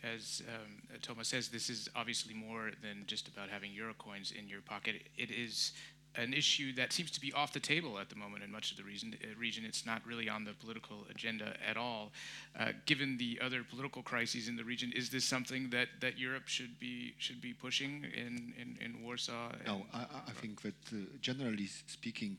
Thomas says, this is obviously more than just about having euro coins in your pocket. It is an issue that seems to be off the table at the moment in much of the region. It's not really on the political agenda at all. Given the other political crises in the region, is this something that Europe should be pushing in Warsaw? No, I think that generally speaking,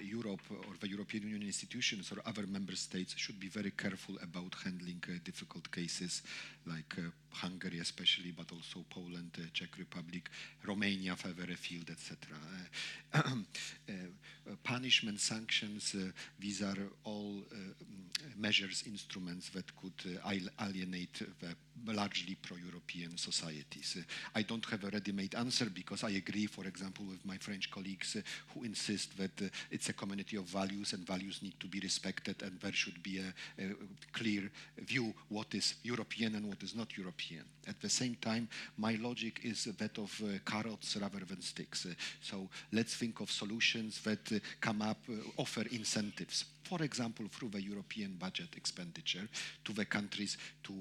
Europe or the European Union institutions or other member states should be very careful about handling difficult cases like Hungary especially, but also Poland, Czech Republic, Romania further afield, etc. Punishment, sanctions, these are all measures, instruments that could alienate the largely pro-European societies. I don't have a ready-made answer because I agree, for example, with my French colleagues who insist that it's a community of values and values need to be respected and there should be a clear view what is European and what is not European. At the same time, my logic is that of carrots rather than sticks. So let's think of solutions that come up, offer incentives. For example, through the European budget expenditure to the countries to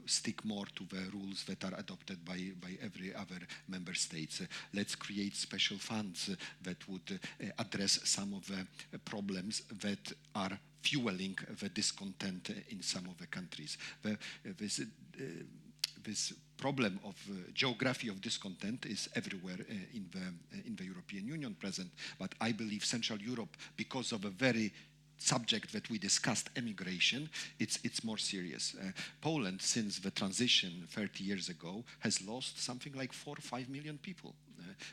stick more to the rules that are adopted by every other member states. Let's create special funds that would address some of the problems that are fueling the discontent in some of the countries. This problem of geography of discontent is everywhere in the European Union present, but I believe Central Europe, because of a very subject that we discussed, emigration, it's more serious. Poland, since the transition 30 years ago, has lost something like 4 or 5 million people.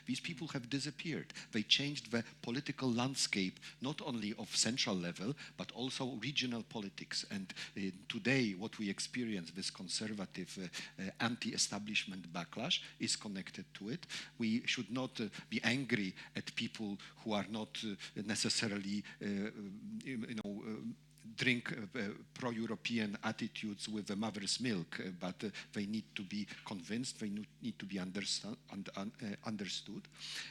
These people have disappeared. They changed the political landscape, not only of central level, but also regional politics. And today, what we experience, this conservative anti-establishment backlash, is connected to it. We should not be angry at people who are not necessarily, drink pro-European attitudes with the mother's milk, but they need to be convinced, they need to be understood.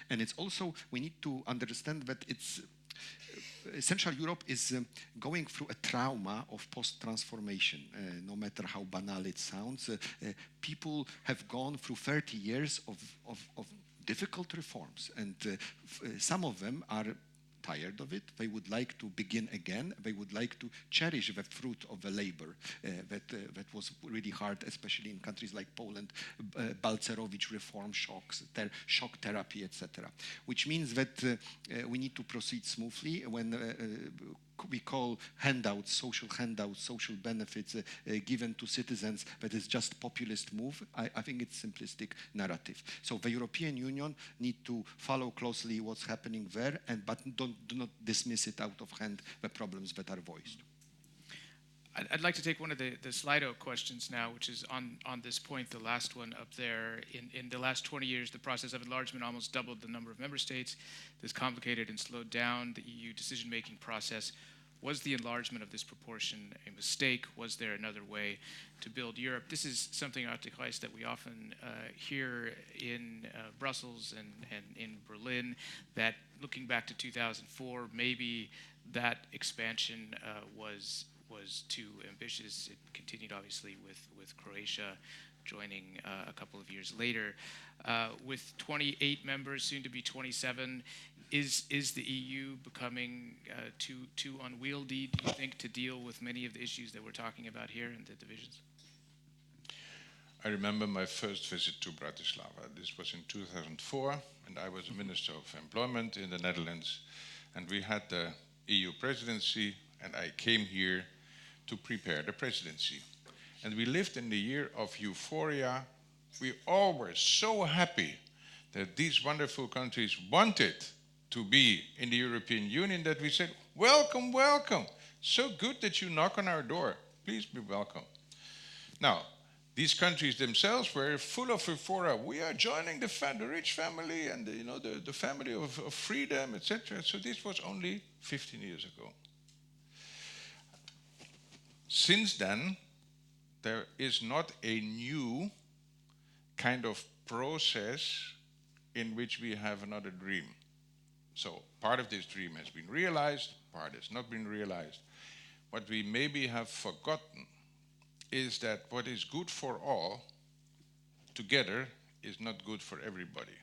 And it's also, we need to understand that Central Europe is going through a trauma of post-transformation, no matter how banal it sounds. People have gone through 30 years of difficult reforms, and some of them are tired of it. They would like to begin again. They would like to cherish the fruit of the labor that was really hard, especially in countries like Poland, Balcerowicz reform shocks, shock therapy, etc. Which means that we need to proceed smoothly when we call handouts, social benefits given to citizens, that is just populist move. I think it's simplistic narrative. So the European Union need to follow closely what's happening there, but do not dismiss it out of hand, the problems that are voiced. I'd like to take one of the Slido questions now, which is on this point, the last one up there. In the last 20 years, the process of enlargement almost doubled the number of member states. This complicated and slowed down the EU decision-making process. Was the enlargement of this proportion a mistake? Was there another way to build Europe? This is something, Artikais, that we often hear in Brussels and in Berlin, that looking back to 2004, maybe that expansion was too ambitious. It continued, obviously, with Croatia joining a couple of years later. With 28 members, soon to be 27, is the EU becoming too unwieldy, do you think, to deal with many of the issues that we're talking about here and the divisions? I remember my first visit to Bratislava. This was in 2004, and I was a Minister of Employment in the Netherlands, and we had the EU presidency, and I came here to prepare the presidency. And we lived in the year of euphoria. We all were so happy that these wonderful countries wanted to be in the European Union that we said, welcome, welcome. So good that you knock on our door. Please be welcome. Now, these countries themselves were full of euphoria. We are joining the rich family and the family of freedom, etc. So this was only 15 years ago. Since then, there is not a new kind of process in which we have another dream. So part of this dream has been realized, part has not been realized. What we maybe have forgotten is that what is good for all together is not good for everybody.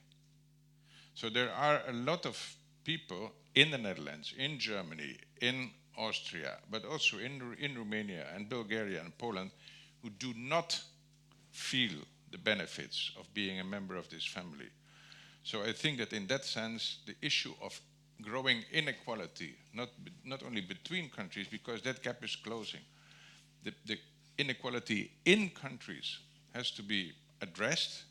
So there are a lot of people in the Netherlands, in Germany, in Austria, but also in Romania and Bulgaria and Poland, who do not feel the benefits of being a member of this family. So I think that in that sense, the issue of growing inequality, not only between countries, because that gap is closing, the inequality in countries has to be addressed,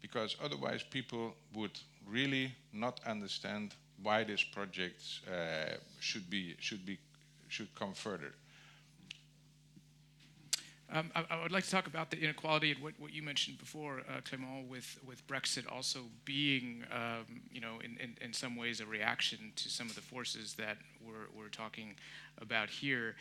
because otherwise people would really not understand why this project should come further. I would like to talk about the inequality and what you mentioned before, Clément, with Brexit also being, in some ways a reaction to some of the forces that we're talking about here.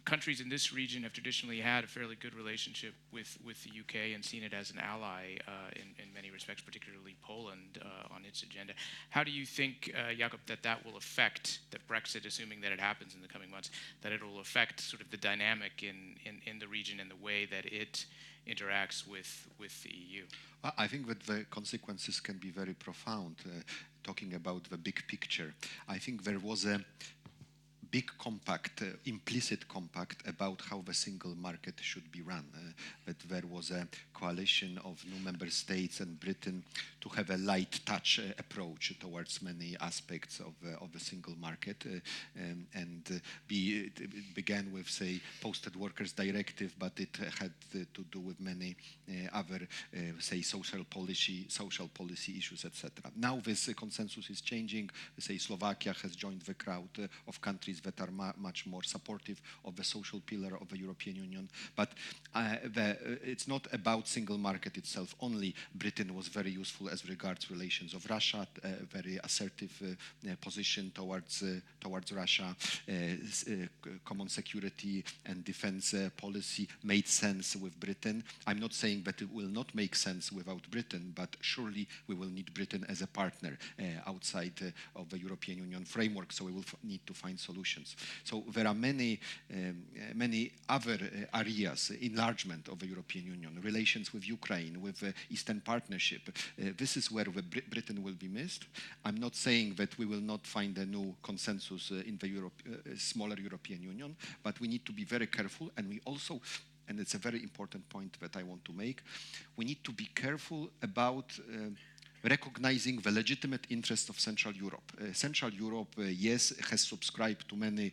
countries in this region have traditionally had a fairly good relationship with the UK and seen it as an ally in many respects, particularly Poland on its agenda. How do you think, Jakob, that will affect that Brexit, assuming that it happens in the coming months, that it will affect sort of the dynamic in the region and the way that it interacts with the EU? I think that the consequences can be very profound. Talking about the big picture, I think there was a big compact, implicit compact about how the single market should be run. That there was a coalition of new member states and Britain to have a light touch approach towards many aspects of the single market, it began with, say, posted workers directive, but it had to do with many other, say, social policy issues, etc. Now this consensus is changing. Say Slovakia has joined the crowd of countries that are much more supportive of the social pillar of the European Union. But it's not about single market itself only. Britain was very useful as regards relations of Russia, very assertive position towards Russia. Common security and defense policy made sense with Britain. I'm not saying that it will not make sense without Britain, but surely we will need Britain as a partner outside of the European Union framework, so we will need to find solutions. So there are many other areas, enlargement of the European Union, relations with Ukraine, with the Eastern Partnership. This is where Britain will be missed. I'm not saying that we will not find a new consensus in the smaller European Union, but we need to be very careful, and we also, and it's a very important point that I want to make, we need to be careful about recognizing the legitimate interest of Central Europe. Central Europe, yes, has subscribed to many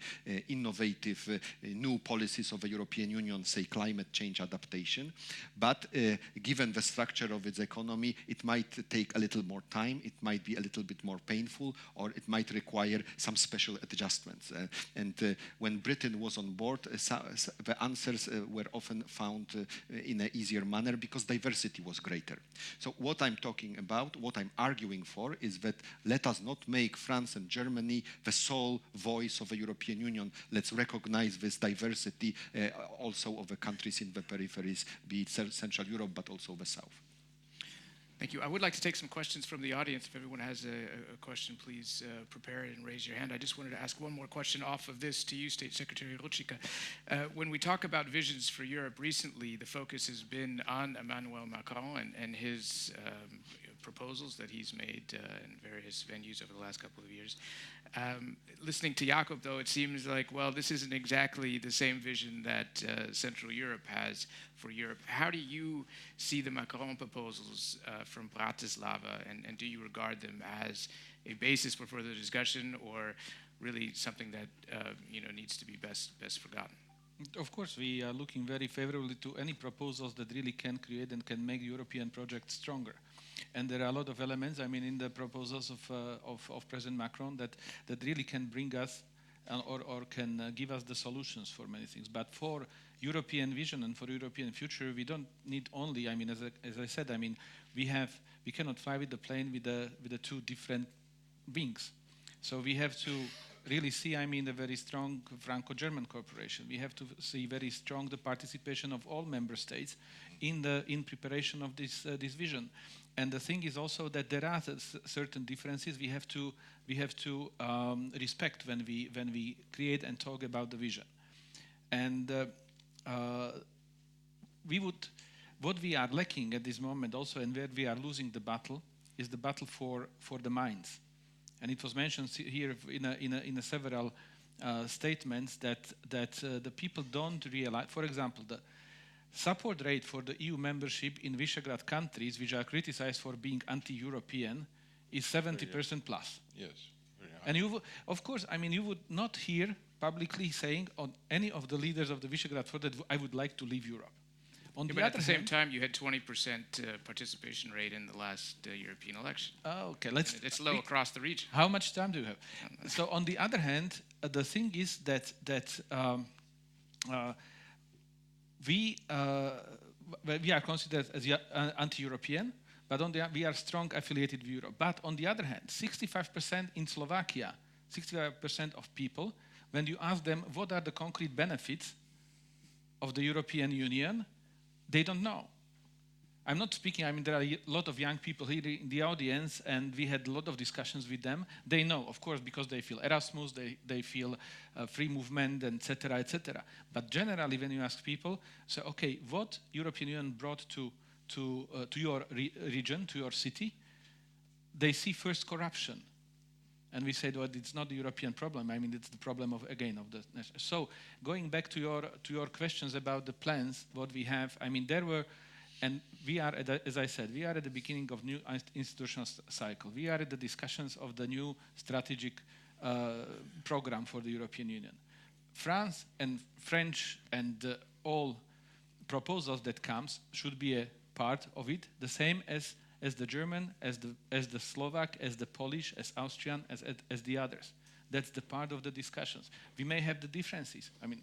innovative new policies of the European Union, say climate change adaptation, but given the structure of its economy, it might take a little more time, it might be a little bit more painful, or it might require some special adjustments. When Britain was on board, the answers were often found in an easier manner because diversity was greater. So what I'm talking about, what I'm arguing for, is that let us not make France and Germany the sole voice of the European Union. Let's recognize this diversity also of the countries in the peripheries, be it Central Europe, but also the South. Thank you. I would like to take some questions from the audience. If everyone has a question, please prepare it and raise your hand. I just wanted to ask one more question off of this to you, State Secretary Rucica. When we talk about visions for Europe recently, the focus has been on Emmanuel Macron and his proposals that he's made in various venues over the last couple of years. Listening to Jakob, though, it seems like, well, this isn't exactly the same vision that Central Europe has for Europe. How do you see the Macron proposals from Bratislava, and do you regard them as a basis for further discussion, or really something that needs to be best forgotten? Of course, we are looking very favorably to any proposals that really can create and can make the European project stronger. And there are a lot of elements, I mean, in the proposals of President Macron that really can bring us or can give us the solutions for many things. But for European vision and for European future, we don't need only, I mean, as I said, I mean, we cannot fly with the plane with the two different wings. So we have to really see, I mean, a very strong Franco-German cooperation. We have to see very strong the participation of all member states in preparation of this vision. And the thing is also that there are certain differences we have to respect when we create and talk about the vision. And what we are lacking at this moment also, and where we are losing the battle, is the battle for the minds. And it was mentioned here in several statements that the people don't realize. For example, the support rate for the EU membership in Visegrad countries, which are criticized for being anti-European, is 70% plus. Yes, very high. And of course, I mean, you would not hear publicly saying on any of the leaders of the Visegrad Forum that I would like to leave Europe. But at the same time, you had 20% participation rate in the last European election. Okay, it's low across the region. How much time do you have? So on the other hand, the thing is that we are considered as anti-European, but we are strong affiliated with Europe. But on the other hand, 65% in Slovakia, 65% of people, when you ask them what are the concrete benefits of the European Union, they don't know. I'm not speaking, I mean, there are a lot of young people here in the audience, and we had a lot of discussions with them. They know, of course, because they feel Erasmus, they feel free movement, etc., etc. But generally, when you ask people, so, okay, what European Union brought to your region, to your city, they see first corruption. And we said, well, it's not the European problem. I mean, it's the problem of, again, of the nation. So going back to your questions about the plans, what we have, I mean, there were, and we are, as I said, we are at the beginning of new institutional cycle. We are at the discussions of the new strategic program for the European Union. France and French and all proposals that comes should be a part of it, the same as the German, as the Slovak, as the Polish, as Austrian, as the others. That's the part of the discussions. We may have the differences. I mean,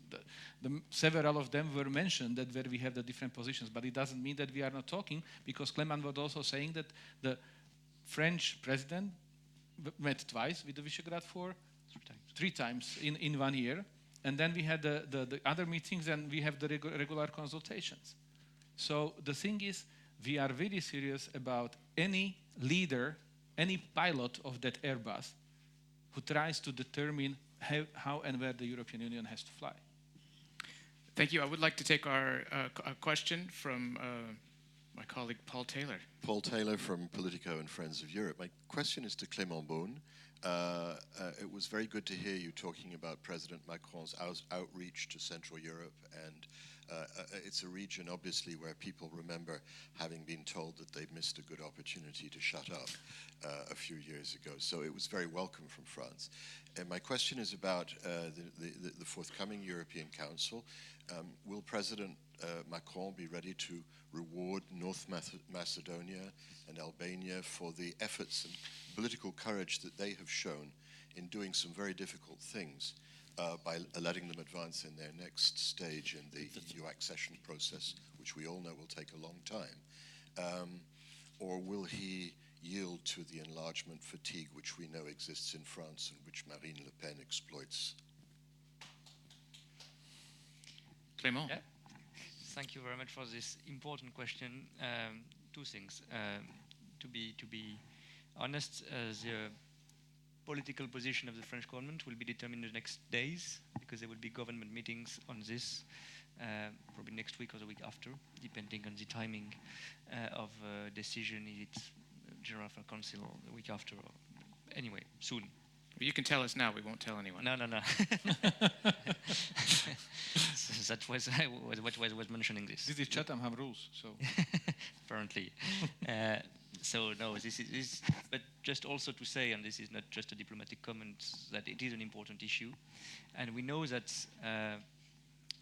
several of them were mentioned that where we have the different positions, but it doesn't mean that we are not talking, because Clement was also saying that the French president met twice with the Visegrad for 3 times in 1 year. And then we had the other meetings, and we have the regular consultations. So the thing is, we are very serious about any leader, any pilot of that Airbus who tries to determine how and where the European Union has to fly. Thank you. I would like to take a question from my colleague Paul Taylor. Paul Taylor from Politico and Friends of Europe. My question is to Clément Beaune. It was very good to hear you talking about President Macron's outreach to Central Europe, and it's a region, obviously, where people remember having been told that they missed a good opportunity to shut up a few years ago. So it was very welcome from France. And my question is about the forthcoming European Council. Will President Macron be ready to reward North Macedonia and Albania for the efforts and political courage that they have shown in doing some very difficult things by letting them advance in their next stage in the EU accession process, which we all know will take a long time? Or will he yield to the enlargement fatigue which we know exists in France and which Marine Le Pen exploits? Clément. Yeah. Thank you very much for this important question. 2 things. To be honest, the political position of the French government will be determined in the next days, because there will be government meetings on this, probably next week or the week after, depending on the timing of decision. It's General Council the week after, or anyway, soon. You can tell us now. We won't tell anyone. No. So that was what I was mentioning this. This is Chatham rules, so apparently. So no, this is. But just also to say, and this is not just a diplomatic comment, that it is an important issue, and we know that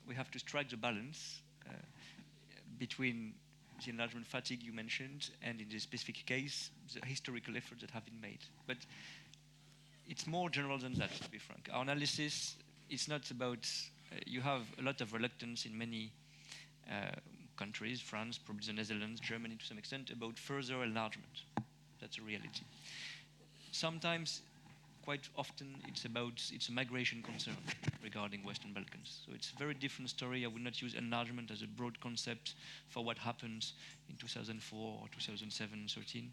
we have to strike the balance between the enlargement fatigue you mentioned, and in this specific case, the historical efforts that have been made. But it's more general than that, to be frank. Our analysis is not about, you have a lot of reluctance in many countries, France, probably the Netherlands, Germany to some extent, about further enlargement. That's a reality. Sometimes, quite often, it's a migration concern regarding Western Balkans. So it's a very different story. I would not use enlargement as a broad concept for what happened in 2004 or 2007, 13.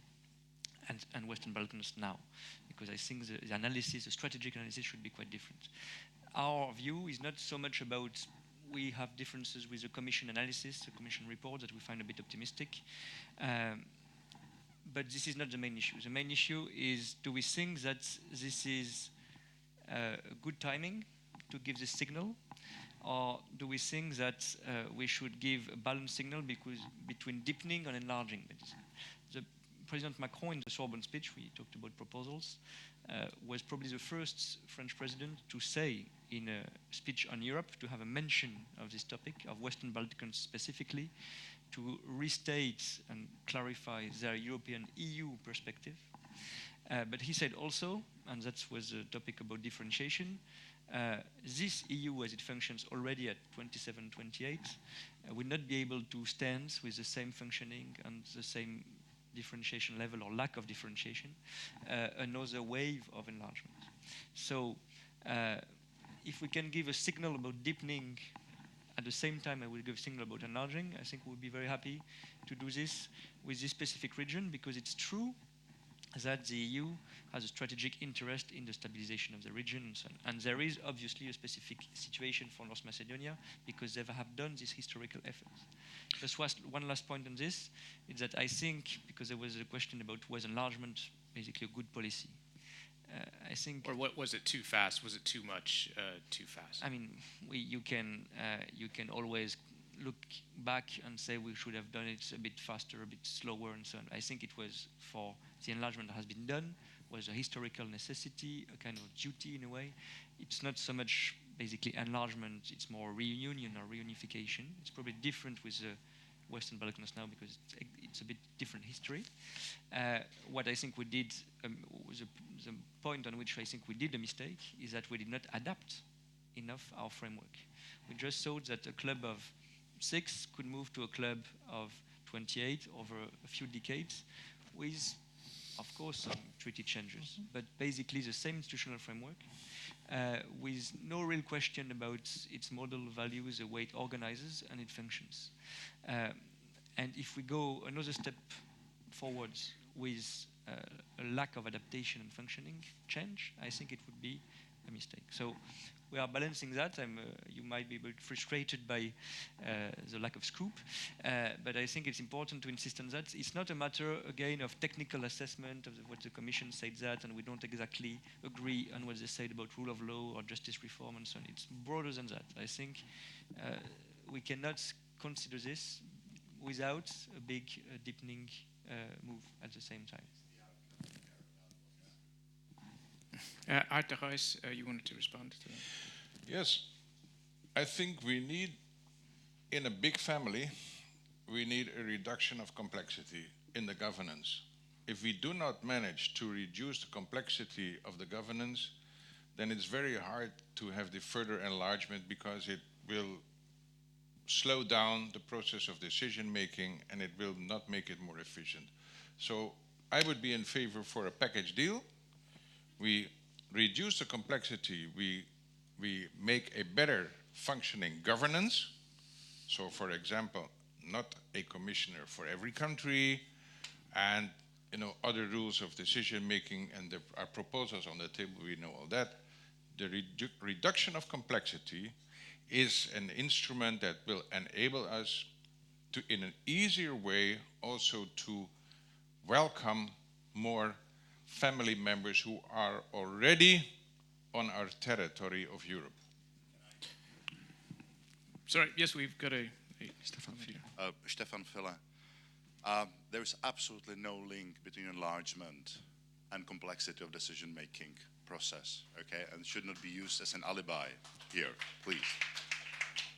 And Western Balkans now, because I think the analysis, the strategic analysis should be quite different. Our view is not so much about, we have differences with the Commission analysis, the Commission report that we find a bit optimistic, but this is not the main issue. The main issue is, do we think that this is good timing to give this signal, or do we think that we should give a balanced signal between deepening and enlarging? President Macron, in the Sorbonne speech, we talked about proposals, was probably the first French president to say in a speech on Europe, to have a mention of this topic, of Western Balkans specifically, to restate and clarify their European EU perspective. But he said also, and that was a topic about differentiation, this EU as it functions already at 27, 28, will not be able to stand with the same functioning and the same differentiation level or lack of differentiation, another wave of enlargement. So if we can give a signal about deepening At the same time, I will give signal about enlarging. I think we'll be very happy to do this with this specific region, because it's true that the EU has a strategic interest in the stabilization of the region and so on. And there is obviously a specific situation for North Macedonia because they have done this historical effort. Just one last point on this is that I think, because there was a question about was enlargement basically a good policy, I think. Or what was it too fast? Was it too much too fast? I mean, you can always look back and say we should have done it a bit faster, a bit slower, and so on. I think it was, for the enlargement that has been done, was a historical necessity, a kind of duty in a way. It's not so much basically enlargement, it's more reunion or reunification. It's probably different with the Western Balkans now because it's a bit different history. What I think we did, the point on which I think we did a mistake is that we did not adapt enough our framework. We just thought that a club of 6 could move to a club of 28 over a few decades with, of course, some treaty changes, but basically the same institutional framework with no real question about its model values, the way it organizes and it functions. And if we go another step forwards with a lack of adaptation and functioning change, I think it would be a mistake. So we are balancing that. You might be a bit frustrated by the lack of scope, but I think it's important to insist on that. It's not a matter, again, of technical assessment of what the Commission said that, and we don't exactly agree on what they said about rule of law or justice reform and so on. It's broader than that. I think we cannot consider this without a big deepening move at the same time. Artagais, you wanted to respond to that? Yes, I think we need, in a big family, we need a reduction of complexity in the governance. If we do not manage to reduce the complexity of the governance, then it's very hard to have the further enlargement because it will slow down the process of decision making and it will not make it more efficient. So I would be in favor for a package deal. We reduce the complexity, we make a better functioning governance. So for example, not a commissioner for every country and other rules of decision making, and there are proposals on the table, we know all that. The reduction of complexity is an instrument that will enable us to, in an easier way, also to welcome more family members who are already on our territory of Europe. Sorry, yes, we've got a Stefan Fila. Stefan Fila. There is absolutely no link between enlargement and complexity of decision-making process, okay? And should not be used as an alibi here, please.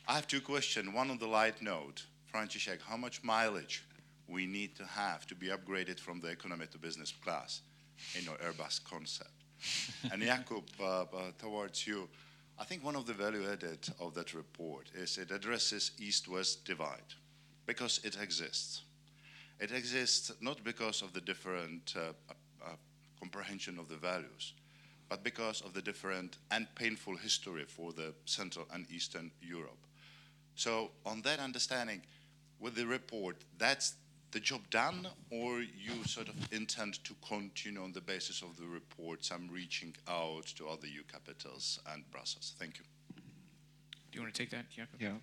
I have 2 questions. One on the light note. František, how much mileage we need to have to be upgraded from the economy to business class in our Airbus concept? And Jakub, towards you, I think one of the value added of that report is it addresses East-West divide because it exists. It exists not because of the different comprehension of the values, but because of the different and painful history for the Central and Eastern Europe. So on that understanding, with the report, that's the job done, or you sort of intend to continue on the basis of the report, some reaching out to other EU capitals and Brussels? Thank you. Do you want to take that, Jakob? Yeah,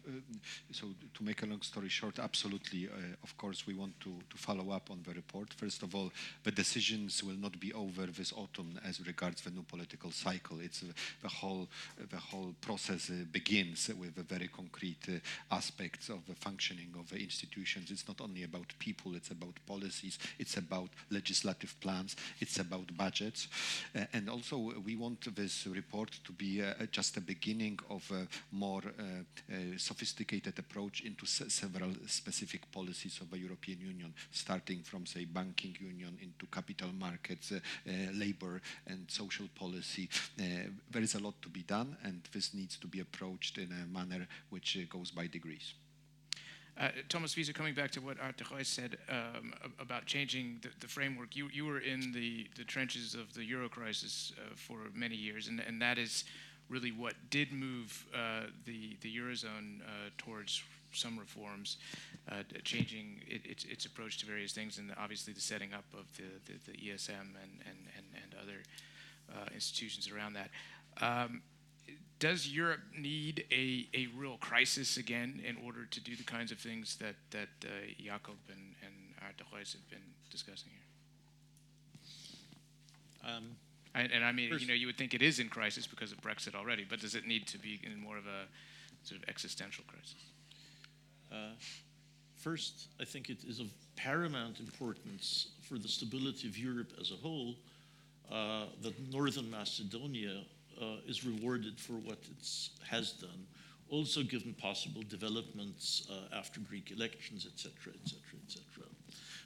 so to make a long story short, absolutely, of course, we want to follow up on the report. First of all, the decisions will not be over this autumn as regards the new political cycle. It's the whole process begins with the very concrete aspects of the functioning of the institutions. It's not only about people, it's about policies, it's about legislative plans, it's about budgets. And also, we want this report to be just a beginning of a more sophisticated approach into several specific policies of the European Union, starting from, say, banking union into capital markets, labor and social policy. There is a lot to be done, and this needs to be approached in a manner which goes by degrees. Thomas Wiese, coming back to what Artagais said about changing the framework, you were in the trenches of the Euro crisis for many years, and that is really what did move the Eurozone towards some reforms, changing its approach to various things, and obviously the setting up of the ESM and other institutions around that. Does Europe need a real crisis again in order to do the kinds of things that Jakob and Artehuis have been discussing here? And I mean, you would think it is in crisis because of Brexit already, but does it need to be in more of a sort of existential crisis? First, I think it is of paramount importance for the stability of Europe as a whole that Northern Macedonia is rewarded for what it has done, also given possible developments after Greek elections, etc., etc., etc.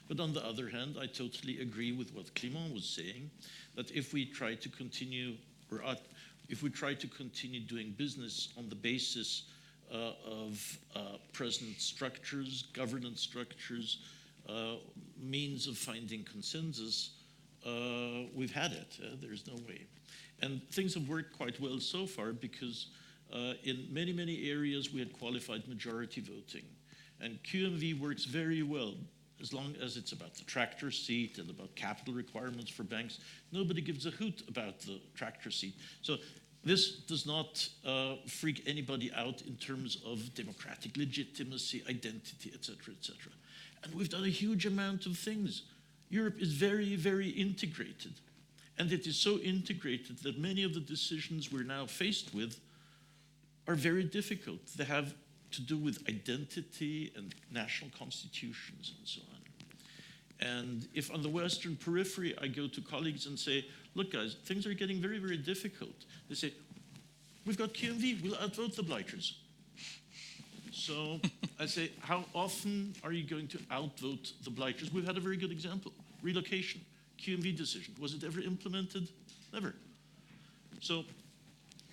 But on the other hand, I totally agree with what Clément was saying, that if we try to continue, doing business on the basis of present structures, governance structures, means of finding consensus, we've had it. There's no way. And things have worked quite well so far because in many, many areas we had qualified majority voting. And QMV works very well as long as it's about the tractor seat and about capital requirements for banks. Nobody gives a hoot about the tractor seat. So this does not freak anybody out in terms of democratic legitimacy, identity, etc., etc. And we've done a huge amount of things. Europe is very, very integrated. And it is so integrated that many of the decisions we're now faced with are very difficult. They have to do with identity and national constitutions and so on. And if on the Western periphery I go to colleagues and say, look guys, things are getting very, very difficult. They say, we've got QMV, we'll outvote the blighters. So I say, how often are you going to outvote the blighters? We've had a very good example, relocation, QMV decision. Was it ever implemented? Never. So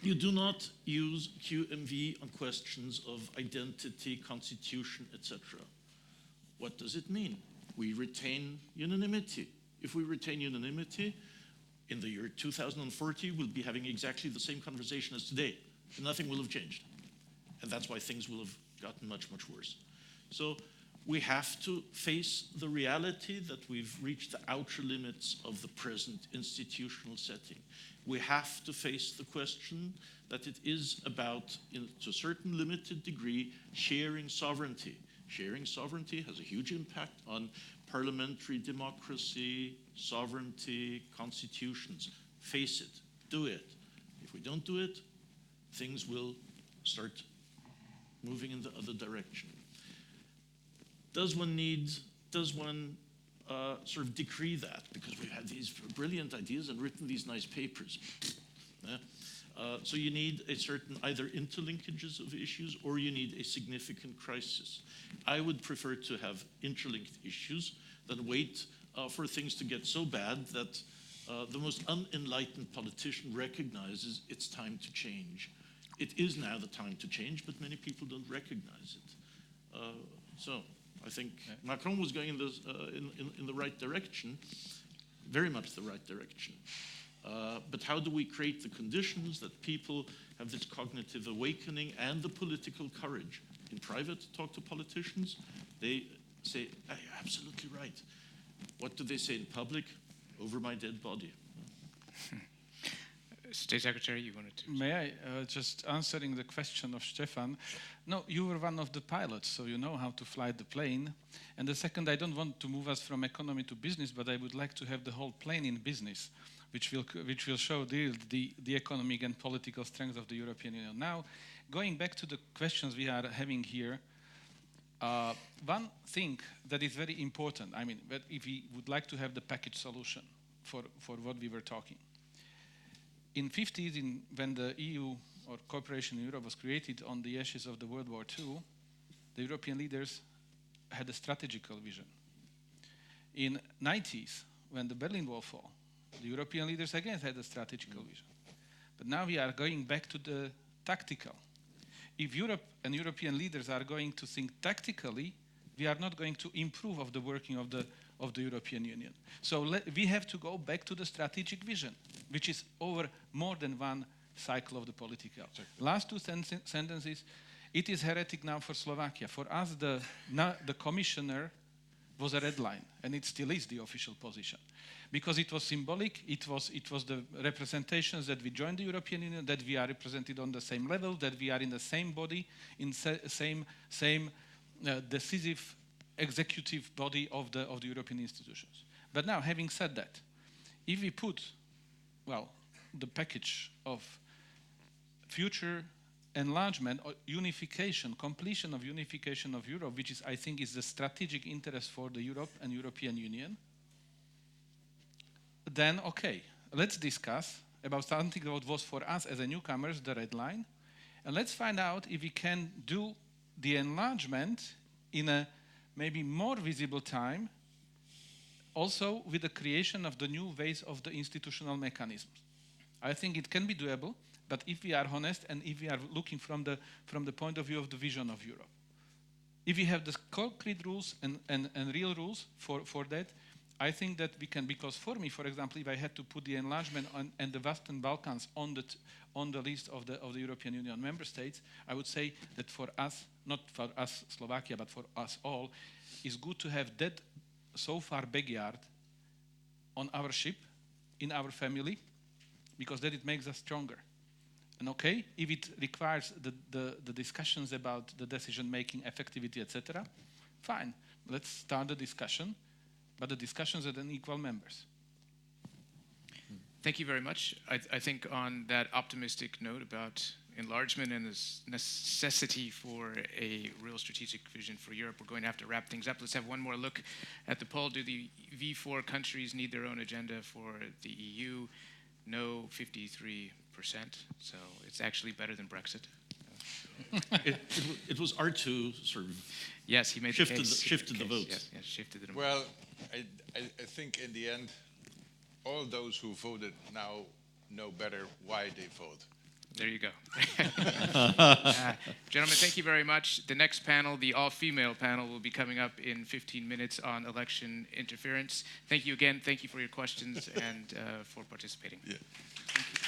you do not use QMV on questions of identity, constitution, etc. What does it mean? We retain unanimity. If we retain unanimity, in the year 2040, we'll be having exactly the same conversation as today. And nothing will have changed. And that's why things will have gotten much, much worse. So we have to face the reality that we've reached the outer limits of the present institutional setting. We have to face the question that it is about, to a certain limited degree, sharing sovereignty. Sharing sovereignty has a huge impact on parliamentary democracy, sovereignty, constitutions. Face it, do it. If we don't do it, things will start moving in the other direction. Does one sort of decree that? Because we've had these brilliant ideas and written these nice papers. So you need a certain either interlinkages of issues or you need a significant crisis. I would prefer to have interlinked issues than wait for things to get so bad that the most unenlightened politician recognizes it's time to change. It is now the time to change, but many people don't recognize it. So I think Macron was going in the right direction, very much the right direction. But how do we create the conditions that people have this cognitive awakening and the political courage? In private, talk to politicians, they say, oh, you're absolutely right. What do they say in public? Over my dead body. State Secretary, you wanted to... May I, just answering the question of Stefan. No, you were one of the pilots, so you know how to fly the plane. And the second, I don't want to move us from economy to business, but I would like to have the whole plane in business, which will show the economic and political strength of the European Union. Now, going back to the questions we are having here, one thing that is very important, I mean, that if we would like to have the package solution for what we were talking. In 50s, when the EU or cooperation in Europe was created on the ashes of the World War II, the European leaders had a strategical vision. In 90s, when the Berlin Wall fell, the European leaders again had a strategical vision. But now we are going back to the tactical. If Europe and European leaders are going to think tactically, we are not going to improve of the working of the European Union. So we have to go back to the strategic vision, which is over more than one cycle of the political. Last two sentences. It is heretic now for Slovakia. For us, the commissioner was a red line, and it still is the official position, because it was symbolic. It was the representations that we joined the European Union, that we are represented on the same level, that we are in the same body, in same decisive executive body of the European institutions. But now, having said that, if we put, well, the package of future enlargement or unification, completion of unification of Europe, which is, I think, is the strategic interest for the Europe and European Union, then okay, let's discuss about something that was for us as a newcomers the red line, and let's find out if we can do the enlargement in a maybe more visible time, also with the creation of the new ways of the institutional mechanisms. I think it can be doable, but if we are honest and if we are looking from the point of view of the vision of Europe, if we have the concrete rules and real rules for that, I think that we can, because for me, for example, if I had to put the enlargement and the Western Balkans on the list of the European Union member states, I would say that for us, not for us Slovakia, but for us all, it's good to have that so far backyard on our ship, in our family, because that it makes us stronger. And okay, if it requires the discussions about the decision-making, effectivity, etc., fine, let's start the discussion, but the discussions are then equal members. Thank you very much. I think on that optimistic note about enlargement and this necessity for a real strategic vision for Europe, we're going to have to wrap things up. Let's have one more look at the poll. Do the V4 countries need their own agenda for the EU? No, 53%. So it's actually better than Brexit. It was R2 sort of yes, he made shifted the votes. Yes, shifted the Well, I think in the end, all those who voted now know better why they vote. There you go. Gentlemen, thank you very much. The next panel, the all-female panel, will be coming up in 15 minutes on election interference. Thank you again. Thank you for your questions and for participating. Yeah. Thank you.